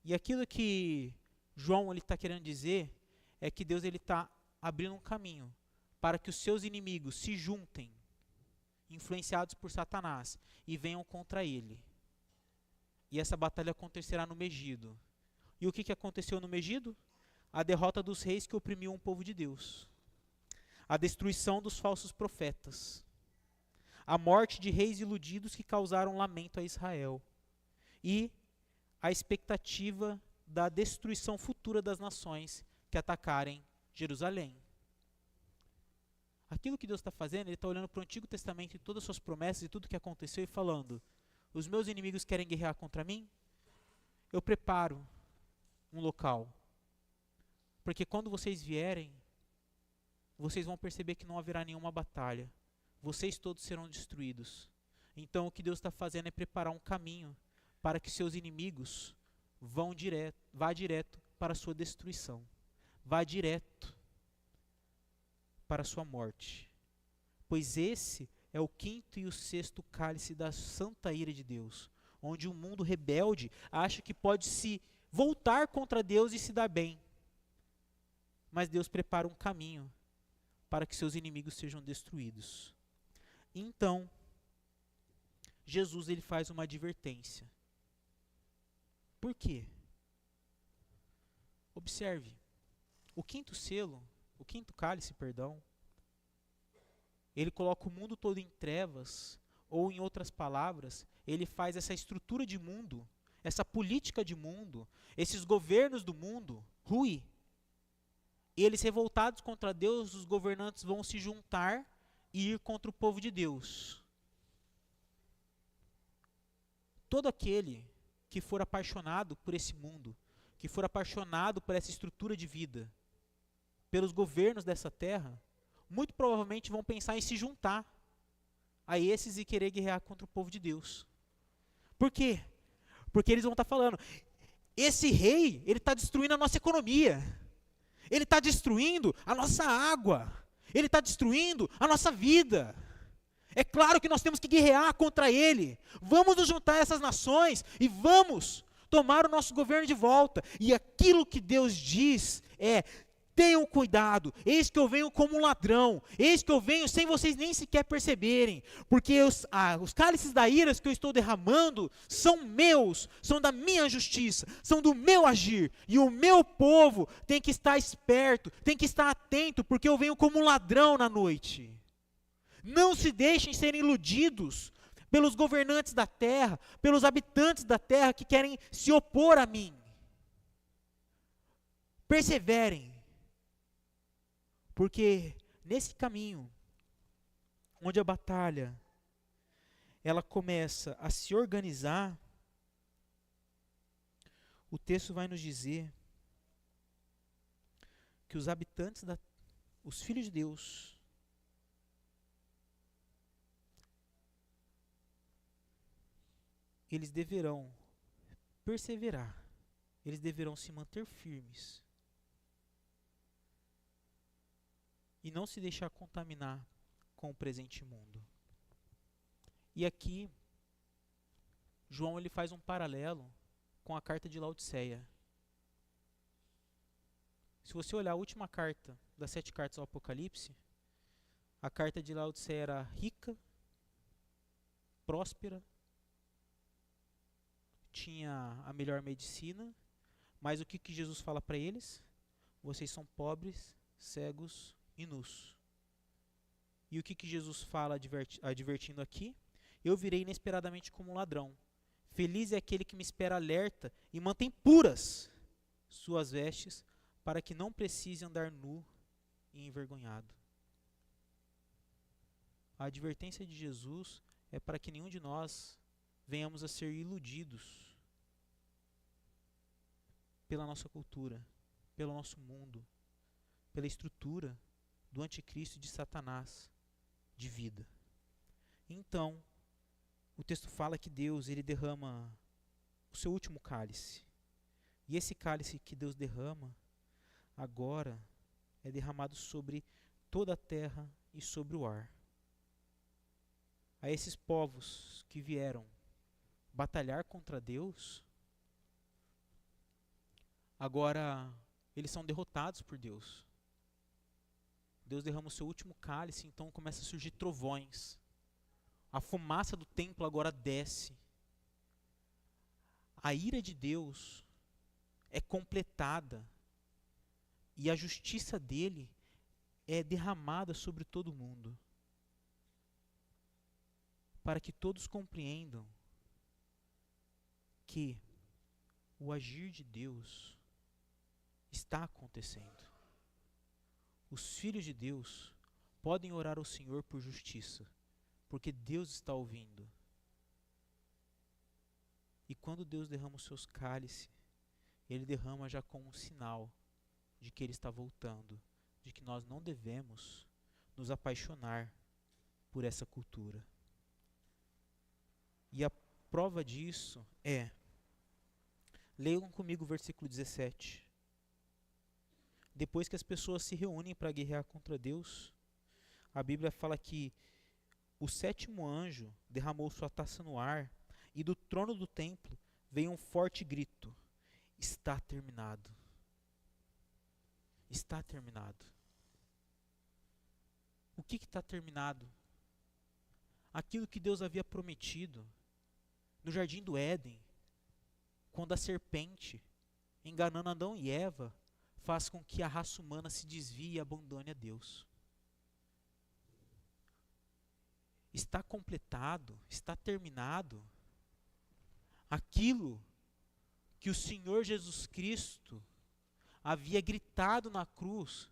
E aquilo que João está querendo dizer é que Deus está abrindo um caminho para que os seus inimigos se juntem, influenciados por Satanás, e venham contra ele. E essa batalha acontecerá no Megido. E o que aconteceu no Megido? a derrota dos reis que oprimiam o povo de Deus, a destruição dos falsos profetas, a morte de reis iludidos que causaram lamento a Israel e a expectativa da destruição futura das nações que atacarem Jerusalém. Aquilo que Deus está fazendo, Ele está olhando para o Antigo Testamento e todas as suas promessas e tudo o que aconteceu e falando: os meus inimigos querem guerrear contra mim? Eu preparo um local. Porque quando vocês vierem, vocês vão perceber que não haverá nenhuma batalha. Vocês todos serão destruídos. Então o que Deus está fazendo é preparar um caminho para que seus inimigos vá direto para a sua destruição. Vá direto para a sua morte. Pois esse é o quinto e o sexto cálice da santa ira de Deus, onde o mundo rebelde acha que pode se voltar contra Deus e se dar bem. Mas Deus prepara um caminho para que seus inimigos sejam destruídos. Então, Jesus ele faz uma advertência. Por quê? Observe, o quinto cálice, ele coloca o mundo todo em trevas, ou em outras palavras, ele faz essa estrutura de mundo, essa política de mundo, esses governos do mundo ruir. E eles revoltados contra Deus, os governantes vão se juntar e ir contra o povo de Deus. Todo aquele que for apaixonado por esse mundo, que for apaixonado por essa estrutura de vida, pelos governos dessa terra, muito provavelmente vão pensar em se juntar a esses e querer guerrear contra o povo de Deus. Por quê? Porque eles vão estar falando: esse rei, ele está destruindo a nossa economia, ele está destruindo a nossa água, ele está destruindo a nossa vida. É claro que nós temos que guerrear contra ele. Vamos nos juntar a essas nações e vamos tomar o nosso governo de volta. E aquilo que Deus diz é: tenham cuidado, eis que eu venho como um ladrão, eis que eu venho sem vocês nem sequer perceberem, porque os cálices da ira que eu estou derramando são meus, são da minha justiça, são do meu agir, e o meu povo tem que estar esperto, tem que estar atento, porque eu venho como um ladrão na noite. Não se deixem ser iludidos pelos governantes da terra, pelos habitantes da terra que querem se opor a mim. Perseverem. Porque nesse caminho, onde a batalha ela começa a se organizar, o texto vai nos dizer que os habitantes, os filhos de Deus, eles deverão perseverar, eles deverão se manter firmes e não se deixar contaminar com o presente mundo. E aqui, João ele faz um paralelo com a carta de Laodiceia. Se você olhar a última carta das 7 cartas ao Apocalipse, a carta de Laodiceia era rica, próspera, tinha a melhor medicina, mas o que Jesus fala para eles? Vocês são pobres, cegos e nus. E o que Jesus fala advertindo aqui? Eu virei inesperadamente como um ladrão. Feliz é aquele que me espera alerta e mantém puras suas vestes, para que não precise andar nu e envergonhado. A advertência de Jesus é para que nenhum de nós venhamos a ser iludidos pela nossa cultura, pelo nosso mundo, pela estrutura do anticristo e de Satanás de vida. Então, o texto fala que Deus ele derrama o seu último cálice. E esse cálice que Deus derrama, agora é derramado sobre toda a terra e sobre o ar. A esses povos que vieram batalhar contra Deus, agora eles são derrotados por Deus. Deus derrama o seu último cálice, então começa a surgir trovões. A fumaça do templo agora desce. A ira de Deus é completada. e a justiça dele é derramada sobre todo mundo, para que todos compreendam que o agir de Deus está acontecendo. Os filhos de Deus podem orar ao Senhor por justiça, porque Deus está ouvindo. E quando Deus derrama os seus cálices, Ele derrama já como um sinal de que Ele está voltando, de que nós não devemos nos apaixonar por essa cultura. E a prova disso é, leiam comigo o versículo 17. Depois que as pessoas se reúnem para guerrear contra Deus, a Bíblia fala que o sétimo anjo derramou sua taça no ar, e do trono do templo veio um forte grito: está terminado. Está terminado. O que está terminado? Aquilo que Deus havia prometido no jardim do Éden, quando a serpente, enganando Adão e Eva, faz com que a raça humana se desvie e abandone a Deus. Está completado, está terminado aquilo que o Senhor Jesus Cristo havia gritado na cruz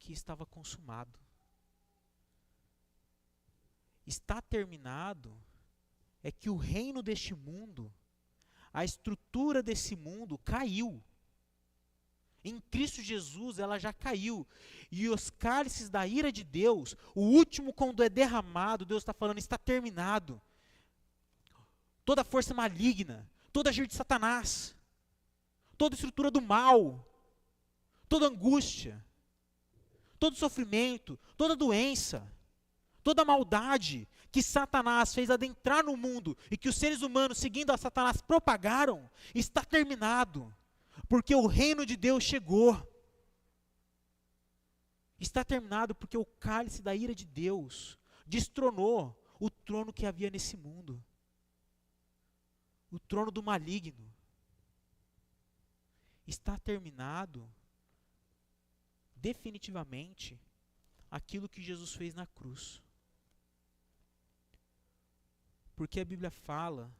que estava consumado. Está terminado é que o reino deste mundo, a estrutura desse mundo caiu. Em Cristo Jesus ela já caiu. E os cálices da ira de Deus, o último quando é derramado, Deus está falando, está terminado. Toda força maligna, todo agir de Satanás, toda estrutura do mal, toda angústia, todo sofrimento, toda doença, toda maldade que Satanás fez adentrar no mundo e que os seres humanos, seguindo a Satanás, propagaram, está terminado. Porque o reino de Deus chegou. Está terminado porque o cálice da ira de Deus destronou o trono que havia nesse mundo. O trono do maligno. Está terminado definitivamente aquilo que Jesus fez na cruz. Porque a Bíblia fala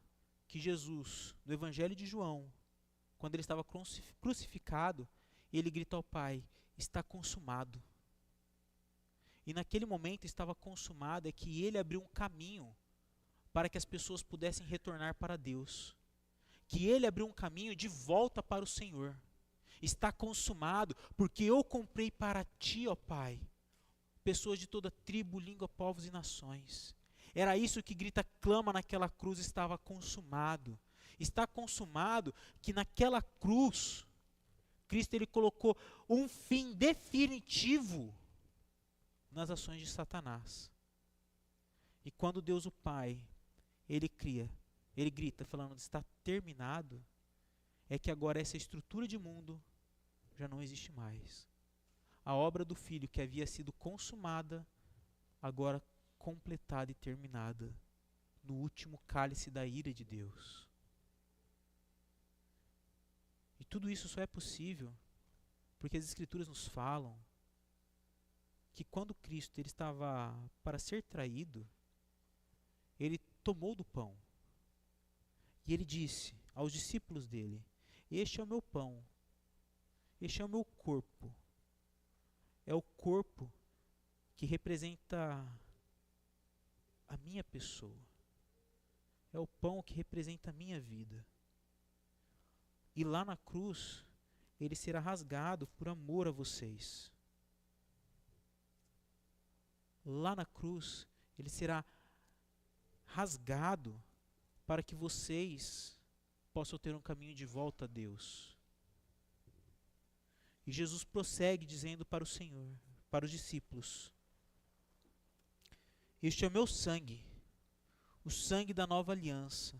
que Jesus, no Evangelho de João, quando ele estava crucificado, ele grita ao Pai: está consumado. E naquele momento estava consumado é que ele abriu um caminho para que as pessoas pudessem retornar para Deus. Que ele abriu um caminho de volta para o Senhor. Está consumado porque eu comprei para ti, ó Pai, pessoas de toda tribo, língua, povos e nações. Era isso que clama naquela cruz, estava consumado. Está consumado que naquela cruz, Cristo ele colocou um fim definitivo nas ações de Satanás. E quando Deus o Pai, ele grita falando, está terminado, é que agora essa estrutura de mundo já não existe mais. A obra do Filho que havia sido consumada, agora completada e terminada no último cálice da ira de Deus. E tudo isso só é possível porque as Escrituras nos falam que quando Cristo ele estava para ser traído, ele tomou do pão e ele disse aos discípulos dele: este é o meu pão, este é o meu corpo. É o corpo que representa a minha pessoa. É o pão que representa a minha vida. E lá na cruz, ele será rasgado por amor a vocês. Lá na cruz, ele será rasgado para que vocês possam ter um caminho de volta a Deus. E Jesus prossegue dizendo para o Senhor, para os discípulos: este é o meu sangue, o sangue da nova aliança,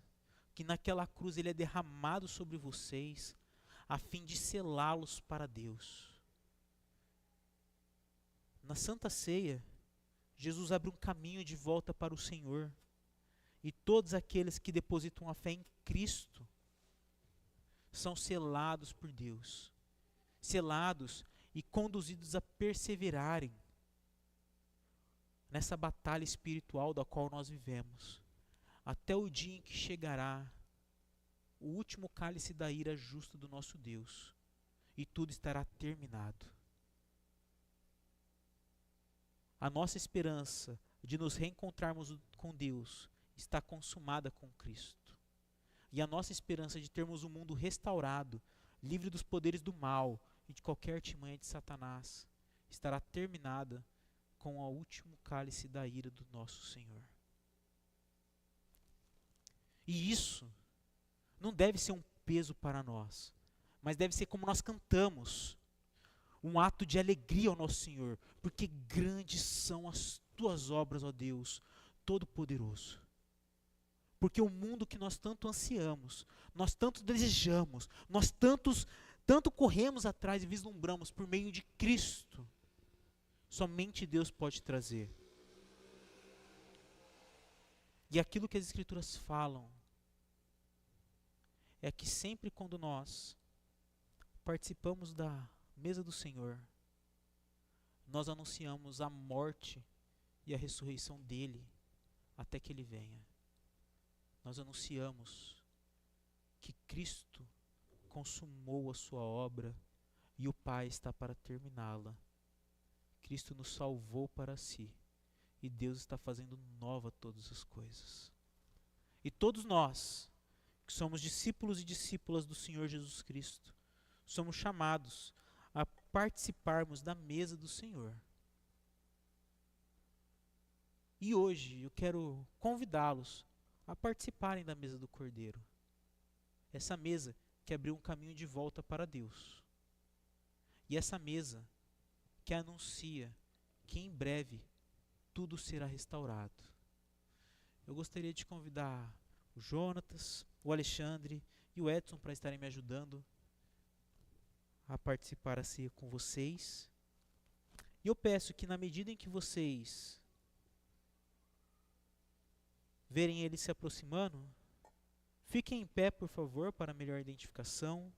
que naquela cruz ele é derramado sobre vocês, a fim de selá-los para Deus. Na Santa Ceia, Jesus abre um caminho de volta para o Senhor, e todos aqueles que depositam a fé em Cristo são selados por Deus, selados e conduzidos a perseverarem nessa batalha espiritual da qual nós vivemos, até o dia em que chegará o último cálice da ira justa do nosso Deus, e tudo estará terminado. A nossa esperança de nos reencontrarmos com Deus está consumada com Cristo. E a nossa esperança de termos um mundo restaurado, livre dos poderes do mal e de qualquer artimanha de Satanás, estará terminada com o último cálice da ira do nosso Senhor. E isso não deve ser um peso para nós, mas deve ser como nós cantamos, um ato de alegria ao nosso Senhor, porque grandes são as tuas obras, ó Deus Todo-Poderoso. Porque o mundo que nós tanto ansiamos, nós tanto desejamos, nós tanto corremos atrás e vislumbramos por meio de Cristo, somente Deus pode trazer. E aquilo que as Escrituras falam é que sempre quando nós participamos da mesa do Senhor, nós anunciamos a morte e a ressurreição dele até que ele venha. Nós anunciamos que Cristo consumou a sua obra e o Pai está para terminá-la. Cristo nos salvou para si e Deus está fazendo nova todas as coisas. E todos nós, que somos discípulos e discípulas do Senhor Jesus Cristo, somos chamados a participarmos da mesa do Senhor. E hoje eu quero convidá-los a participarem da mesa do Cordeiro. Essa mesa que abriu um caminho de volta para Deus. E essa mesa que anuncia que em breve tudo será restaurado. Eu gostaria de convidar o Jonatas, o Alexandre e o Edson para estarem me ajudando a participar assim com vocês. E eu peço que na medida em que vocês verem ele se aproximando, fiquem em pé, por favor, para melhor identificação.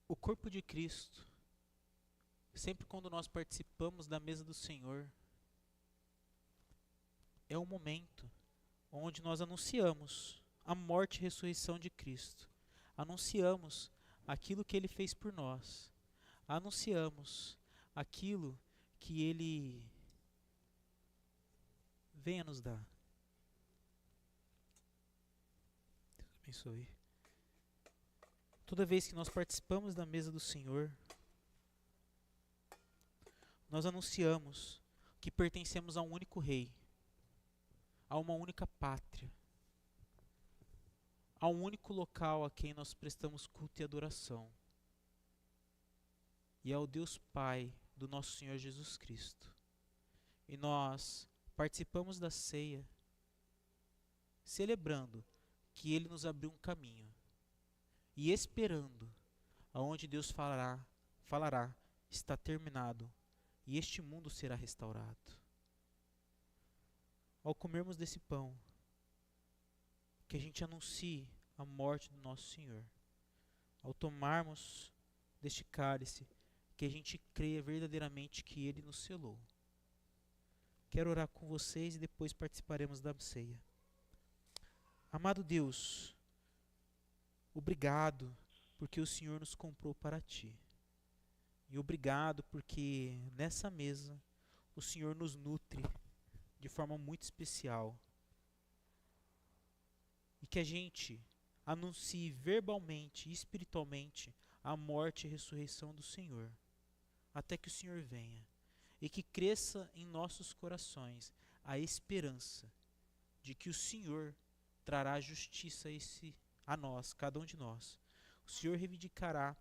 O corpo de Cristo, sempre quando nós participamos da mesa do Senhor, é um momento onde nós anunciamos a morte e ressurreição de Cristo. Anunciamos aquilo que Ele fez por nós. Anunciamos aquilo que Ele vem a nos dar. Deus abençoe. Toda vez que nós participamos da mesa do Senhor, nós anunciamos que pertencemos a um único Rei, a uma única pátria, a um único local a quem nós prestamos culto e adoração, e ao Deus Pai do nosso Senhor Jesus Cristo. E nós participamos da ceia, celebrando que Ele nos abriu um caminho, e esperando aonde Deus falará, está terminado, e este mundo será restaurado. Ao comermos desse pão, que a gente anuncie a morte do nosso Senhor. Ao tomarmos deste cálice, que a gente creia verdadeiramente que Ele nos selou. Quero orar com vocês e depois participaremos da ceia. Amado Deus, obrigado porque o Senhor nos comprou para Ti. E obrigado porque nessa mesa o Senhor nos nutre de forma muito especial. E que a gente anuncie verbalmente e espiritualmente a morte e ressurreição do Senhor, até que o Senhor venha. E que cresça em nossos corações a esperança de que o Senhor trará justiça a nós, cada um de nós. O Senhor reivindicará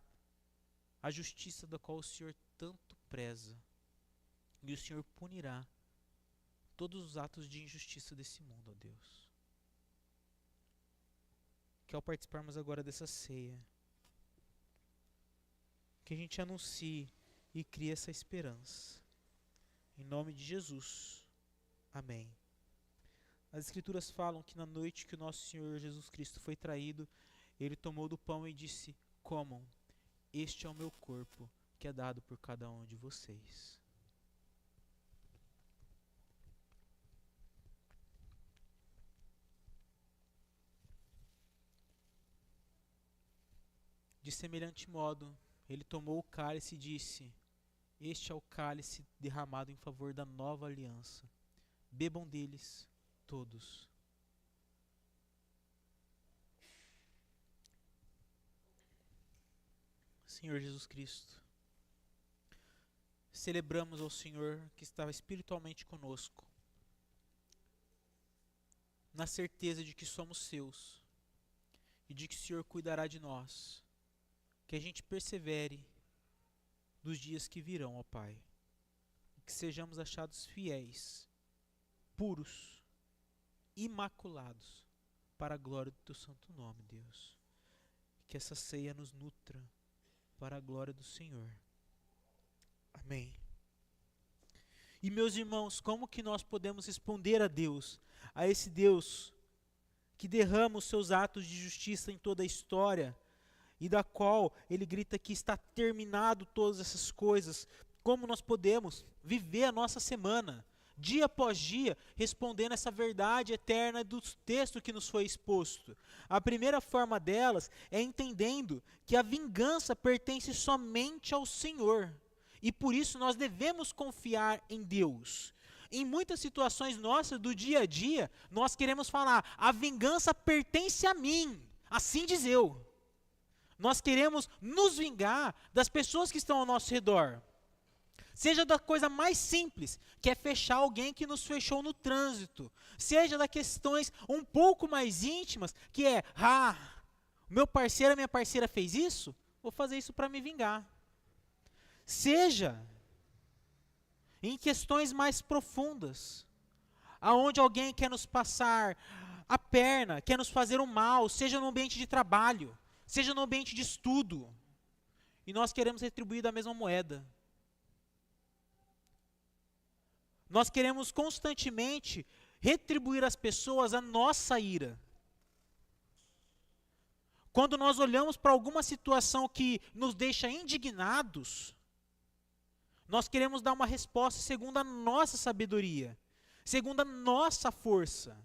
a justiça da qual o Senhor tanto preza. E o Senhor punirá todos os atos de injustiça desse mundo, ó Deus. Que ao participarmos agora dessa ceia, que a gente anuncie e crie essa esperança. Em nome de Jesus. Amém. As Escrituras falam que na noite que o nosso Senhor Jesus Cristo foi traído, Ele tomou do pão e disse: comam, este é o meu corpo, que é dado por cada um de vocês. De semelhante modo, Ele tomou o cálice e disse: este é o cálice derramado em favor da nova aliança. Bebam deles todos. Senhor Jesus Cristo, celebramos ao Senhor que estava espiritualmente conosco, na certeza de que somos seus e de que o Senhor cuidará de nós. Que a gente persevere dos dias que virão, ó Pai. Que sejamos achados fiéis, puros, imaculados, para a glória do Teu santo nome, Deus. Que essa ceia nos nutra para a glória do Senhor. Amém. E meus irmãos, como que nós podemos responder a Deus, a esse Deus que derrama os seus atos de justiça em toda a história, e da qual Ele grita que está terminado todas essas coisas? Como nós podemos viver a nossa semana, dia após dia, respondendo essa verdade eterna do texto que nos foi exposto? A primeira forma delas é entendendo que a vingança pertence somente ao Senhor, e por isso nós devemos confiar em Deus. Em muitas situações nossas do dia a dia, nós queremos falar: a vingança pertence a mim, assim diz eu. Nós queremos nos vingar das pessoas que estão ao nosso redor. Seja da coisa mais simples, que é fechar alguém que nos fechou no trânsito. Seja das questões um pouco mais íntimas, que é: meu parceiro, minha parceira fez isso, vou fazer isso para me vingar. Seja em questões mais profundas, aonde alguém quer nos passar a perna, quer nos fazer um mal, seja no ambiente de trabalho, seja no ambiente de estudo, e nós queremos retribuir da mesma moeda. Nós queremos constantemente retribuir às pessoas a nossa ira. Quando nós olhamos para alguma situação que nos deixa indignados, nós queremos dar uma resposta segundo a nossa sabedoria, segundo a nossa força.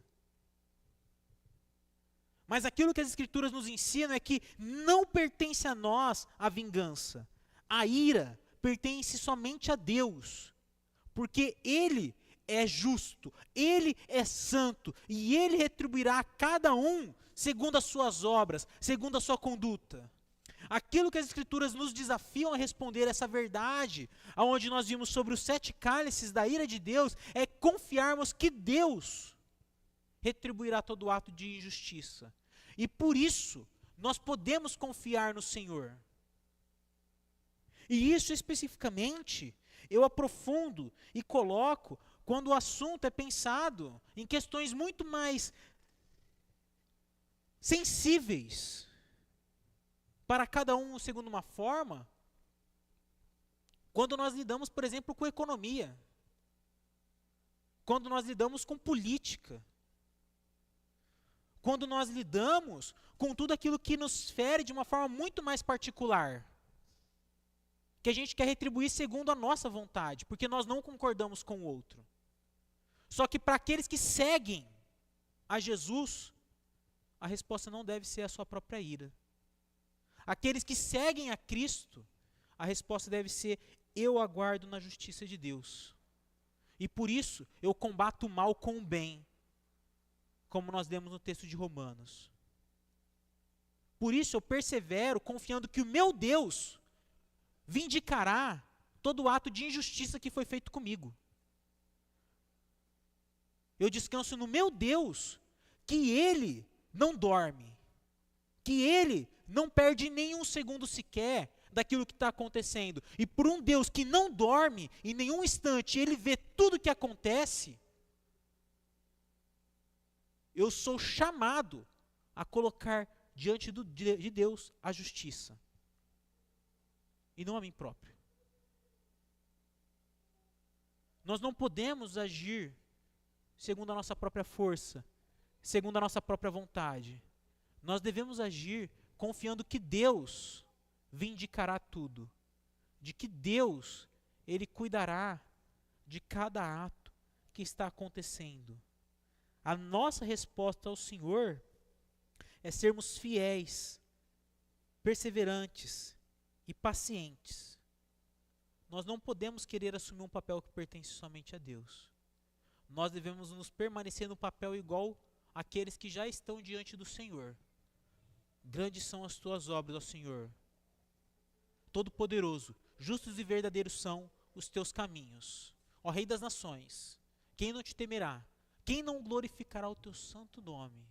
Mas aquilo que as Escrituras nos ensinam é que não pertence a nós a vingança. A ira pertence somente a Deus, porque Ele é justo, Ele é santo, e Ele retribuirá a cada um segundo as suas obras, segundo a sua conduta. Aquilo que as Escrituras nos desafiam a responder, essa verdade, onde nós vimos sobre os 7 cálices da ira de Deus, é confiarmos que Deus retribuirá todo ato de injustiça. E por isso, nós podemos confiar no Senhor. E isso especificamente, eu aprofundo e coloco quando o assunto é pensado em questões muito mais sensíveis para cada um segundo uma forma, quando nós lidamos, por exemplo, com economia, quando nós lidamos com política, quando nós lidamos com tudo aquilo que nos fere de uma forma muito mais particular, que a gente quer retribuir segundo a nossa vontade, porque nós não concordamos com o outro. Só que para aqueles que seguem a Jesus, a resposta não deve ser a sua própria ira. Aqueles que seguem a Cristo, a resposta deve ser: eu aguardo na justiça de Deus. E por isso eu combato o mal com o bem, como nós lemos no texto de Romanos. Por isso eu persevero confiando que o meu Deus vindicará todo ato de injustiça que foi feito comigo. Eu descanso no meu Deus, que Ele não dorme, que Ele não perde nenhum segundo sequer daquilo que está acontecendo. E por um Deus que não dorme, em nenhum instante Ele vê tudo o que acontece, eu sou chamado a colocar diante de Deus a justiça, e não a mim próprio. Nós não podemos agir segundo a nossa própria força, segundo a nossa própria vontade. Nós devemos agir confiando que Deus vindicará tudo, de que Deus, Ele cuidará de cada ato que está acontecendo. A nossa resposta ao Senhor é sermos fiéis, perseverantes e pacientes. Nós não podemos querer assumir um papel que pertence somente a Deus. Nós devemos nos permanecer no papel igual àqueles que já estão diante do Senhor. Grandes são as tuas obras, ó Senhor. Todo-Poderoso, justos e verdadeiros são os teus caminhos. Ó Rei das Nações, quem não te temerá? Quem não glorificará o teu santo nome?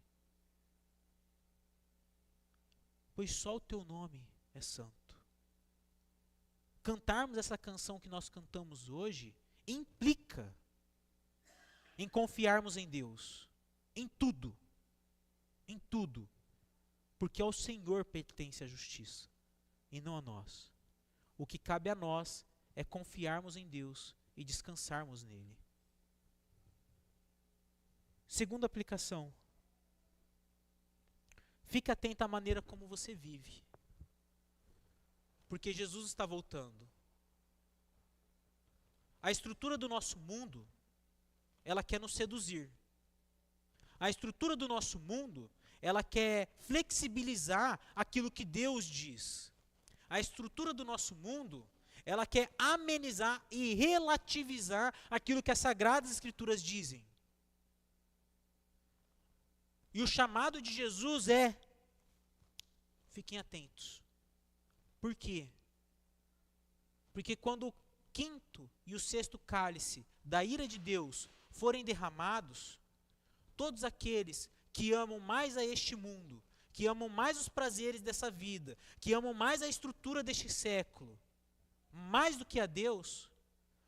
Pois só o teu nome é santo. Cantarmos essa canção que nós cantamos hoje implica em confiarmos em Deus, em tudo, porque ao Senhor pertence a justiça e não a nós. O que cabe a nós é confiarmos em Deus e descansarmos nele. Segunda aplicação. Fique atento à maneira como você vive, porque Jesus está voltando. A estrutura do nosso mundo, ela quer nos seduzir. A estrutura do nosso mundo, ela quer flexibilizar aquilo que Deus diz. A estrutura do nosso mundo, ela quer amenizar e relativizar aquilo que as Sagradas Escrituras dizem. E o chamado de Jesus é: fiquem atentos. Por quê? Porque quando o quinto e o sexto cálice da ira de Deus forem derramados, todos aqueles que amam mais a este mundo, que amam mais os prazeres dessa vida, que amam mais a estrutura deste século, mais do que a Deus,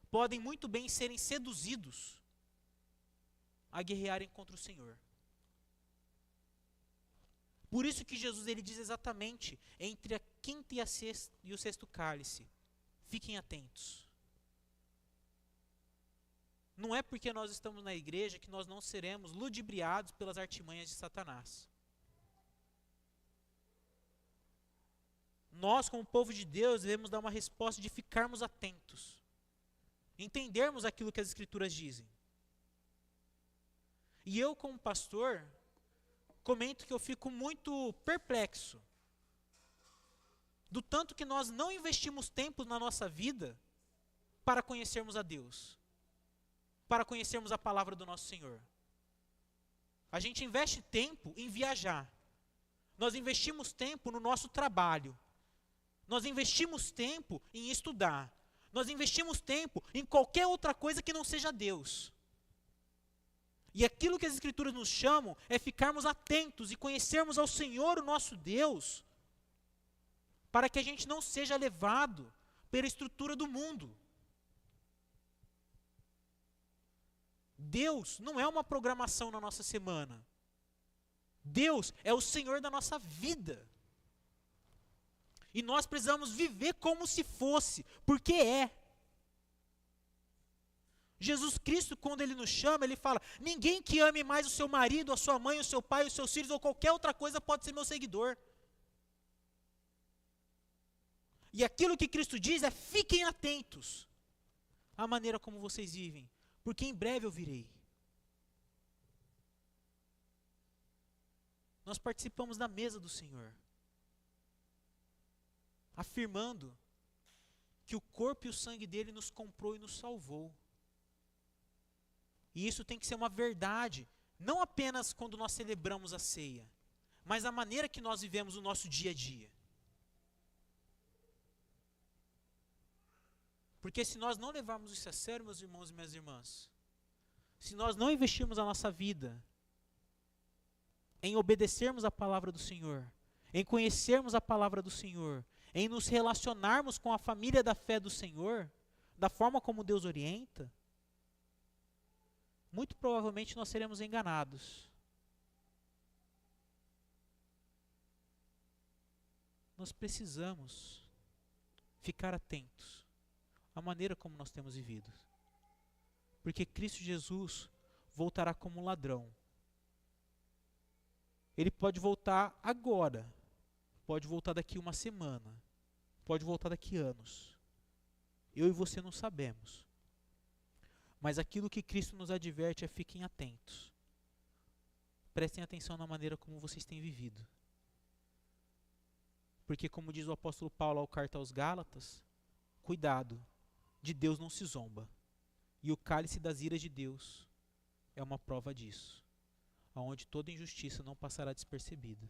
podem muito bem serem seduzidos a guerrearem contra o Senhor. Por isso que Jesus ele diz exatamente entre a quinta e o sexto cálice: fiquem atentos. Não é porque nós estamos na igreja que nós não seremos ludibriados pelas artimanhas de Satanás. Nós, como povo de Deus, devemos dar uma resposta de ficarmos atentos, entendermos aquilo que as Escrituras dizem. E eu, como pastor, comento que eu fico muito perplexo do tanto que nós não investimos tempo na nossa vida para conhecermos a Deus, para conhecermos a palavra do nosso Senhor. A gente investe tempo em viajar, nós investimos tempo no nosso trabalho, nós investimos tempo em estudar, nós investimos tempo em qualquer outra coisa que não seja Deus. E aquilo que as Escrituras nos chamam é ficarmos atentos e conhecermos ao Senhor, o nosso Deus, para que a gente não seja levado pela estrutura do mundo. Deus não é uma programação na nossa semana. Deus é o Senhor da nossa vida. E nós precisamos viver como se fosse, porque é. Jesus Cristo, quando Ele nos chama, Ele fala: ninguém que ame mais o seu marido, a sua mãe, o seu pai, os seus filhos ou qualquer outra coisa pode ser meu seguidor. E aquilo que Cristo diz é: fiquem atentos à maneira como vocês vivem, porque em breve eu virei. Nós participamos da mesa do Senhor, afirmando que o corpo e o sangue dele nos comprou e nos salvou. E isso tem que ser uma verdade, não apenas quando nós celebramos a ceia, mas a maneira que nós vivemos o nosso dia a dia. Porque se nós não levarmos isso a sério, meus irmãos e minhas irmãs, se nós não investirmos a nossa vida em obedecermos a palavra do Senhor, em conhecermos a palavra do Senhor, em nos relacionarmos com a família da fé do Senhor, da forma como Deus orienta, muito provavelmente nós seremos enganados. Nós precisamos ficar atentos à maneira como nós temos vivido. Porque Cristo Jesus voltará como um ladrão. Ele pode voltar agora, pode voltar daqui uma semana, pode voltar daqui anos. Eu e você não sabemos. Mas aquilo que Cristo nos adverte é: fiquem atentos. Prestem atenção na maneira como vocês têm vivido. Porque, como diz o apóstolo Paulo ao carta aos Gálatas, cuidado, de Deus não se zomba. E o cálice das iras de Deus é uma prova disso, aonde toda injustiça não passará despercebida.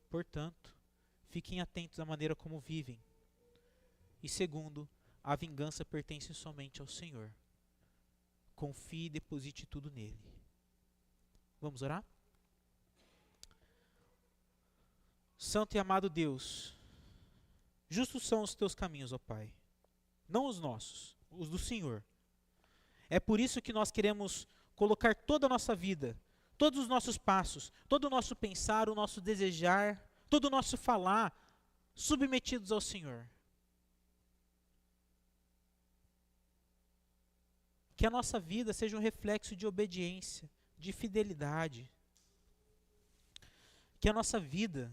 Portanto, fiquem atentos à maneira como vivem. E segundo, a vingança pertence somente ao Senhor. Confie e deposite tudo nele. Vamos orar? Santo e amado Deus, justos são os teus caminhos, ó Pai, não os nossos, os do Senhor. É por isso que nós queremos colocar toda a nossa vida, todos os nossos passos, todo o nosso pensar, o nosso desejar, todo o nosso falar, submetidos ao Senhor. Que a nossa vida seja um reflexo de obediência, de fidelidade. Que a nossa vida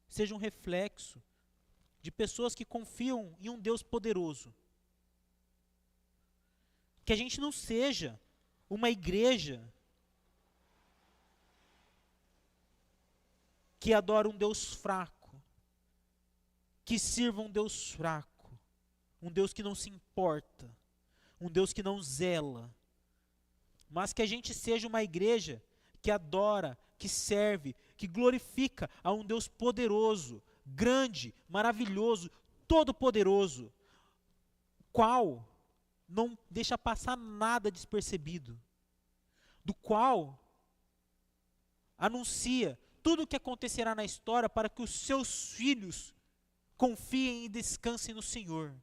seja um reflexo de pessoas que confiam em um Deus poderoso. Que a gente não seja uma igreja que adora um Deus fraco, que sirva um Deus fraco, um Deus que não se importa, um Deus que não zela, mas que a gente seja uma igreja que adora, que serve, que glorifica a um Deus poderoso, grande, maravilhoso, todo-poderoso, qual não deixa passar nada despercebido, do qual anuncia tudo o que acontecerá na história para que os seus filhos confiem e descansem no Senhor.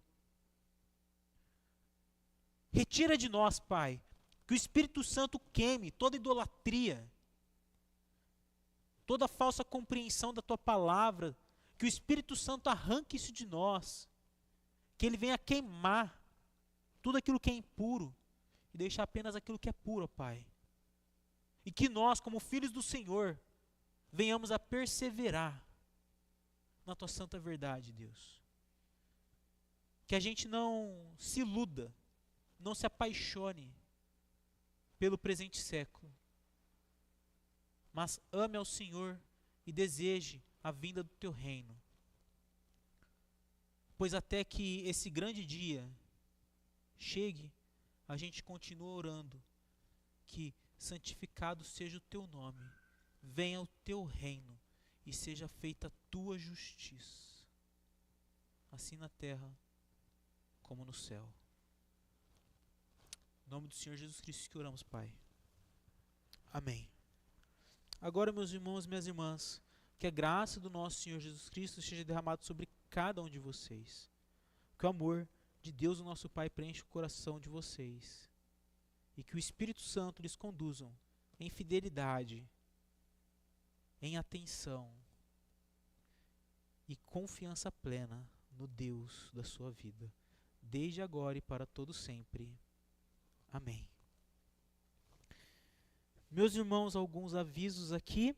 Retira de nós, Pai, que o Espírito Santo queime toda idolatria, toda falsa compreensão da Tua palavra, que o Espírito Santo arranque isso de nós, que Ele venha queimar tudo aquilo que é impuro e deixar apenas aquilo que é puro, Pai. E que nós, como filhos do Senhor, venhamos a perseverar na Tua santa verdade, Deus. Que a gente não se iluda, não se apaixone pelo presente século, mas ame ao Senhor e deseje a vinda do Teu reino. Pois até que esse grande dia chegue, a gente continua orando que santificado seja o Teu nome, venha o Teu reino e seja feita a Tua justiça, assim na terra como no céu. Em nome do Senhor Jesus Cristo que oramos, Pai. Amém. Agora, meus irmãos e minhas irmãs, que a graça do nosso Senhor Jesus Cristo seja derramada sobre cada um de vocês. Que o amor de Deus, o nosso Pai, preencha o coração de vocês. E que o Espírito Santo lhes conduzam em fidelidade, em atenção e confiança plena no Deus da sua vida, desde agora e para todo sempre. Amém. Meus irmãos, alguns avisos aqui.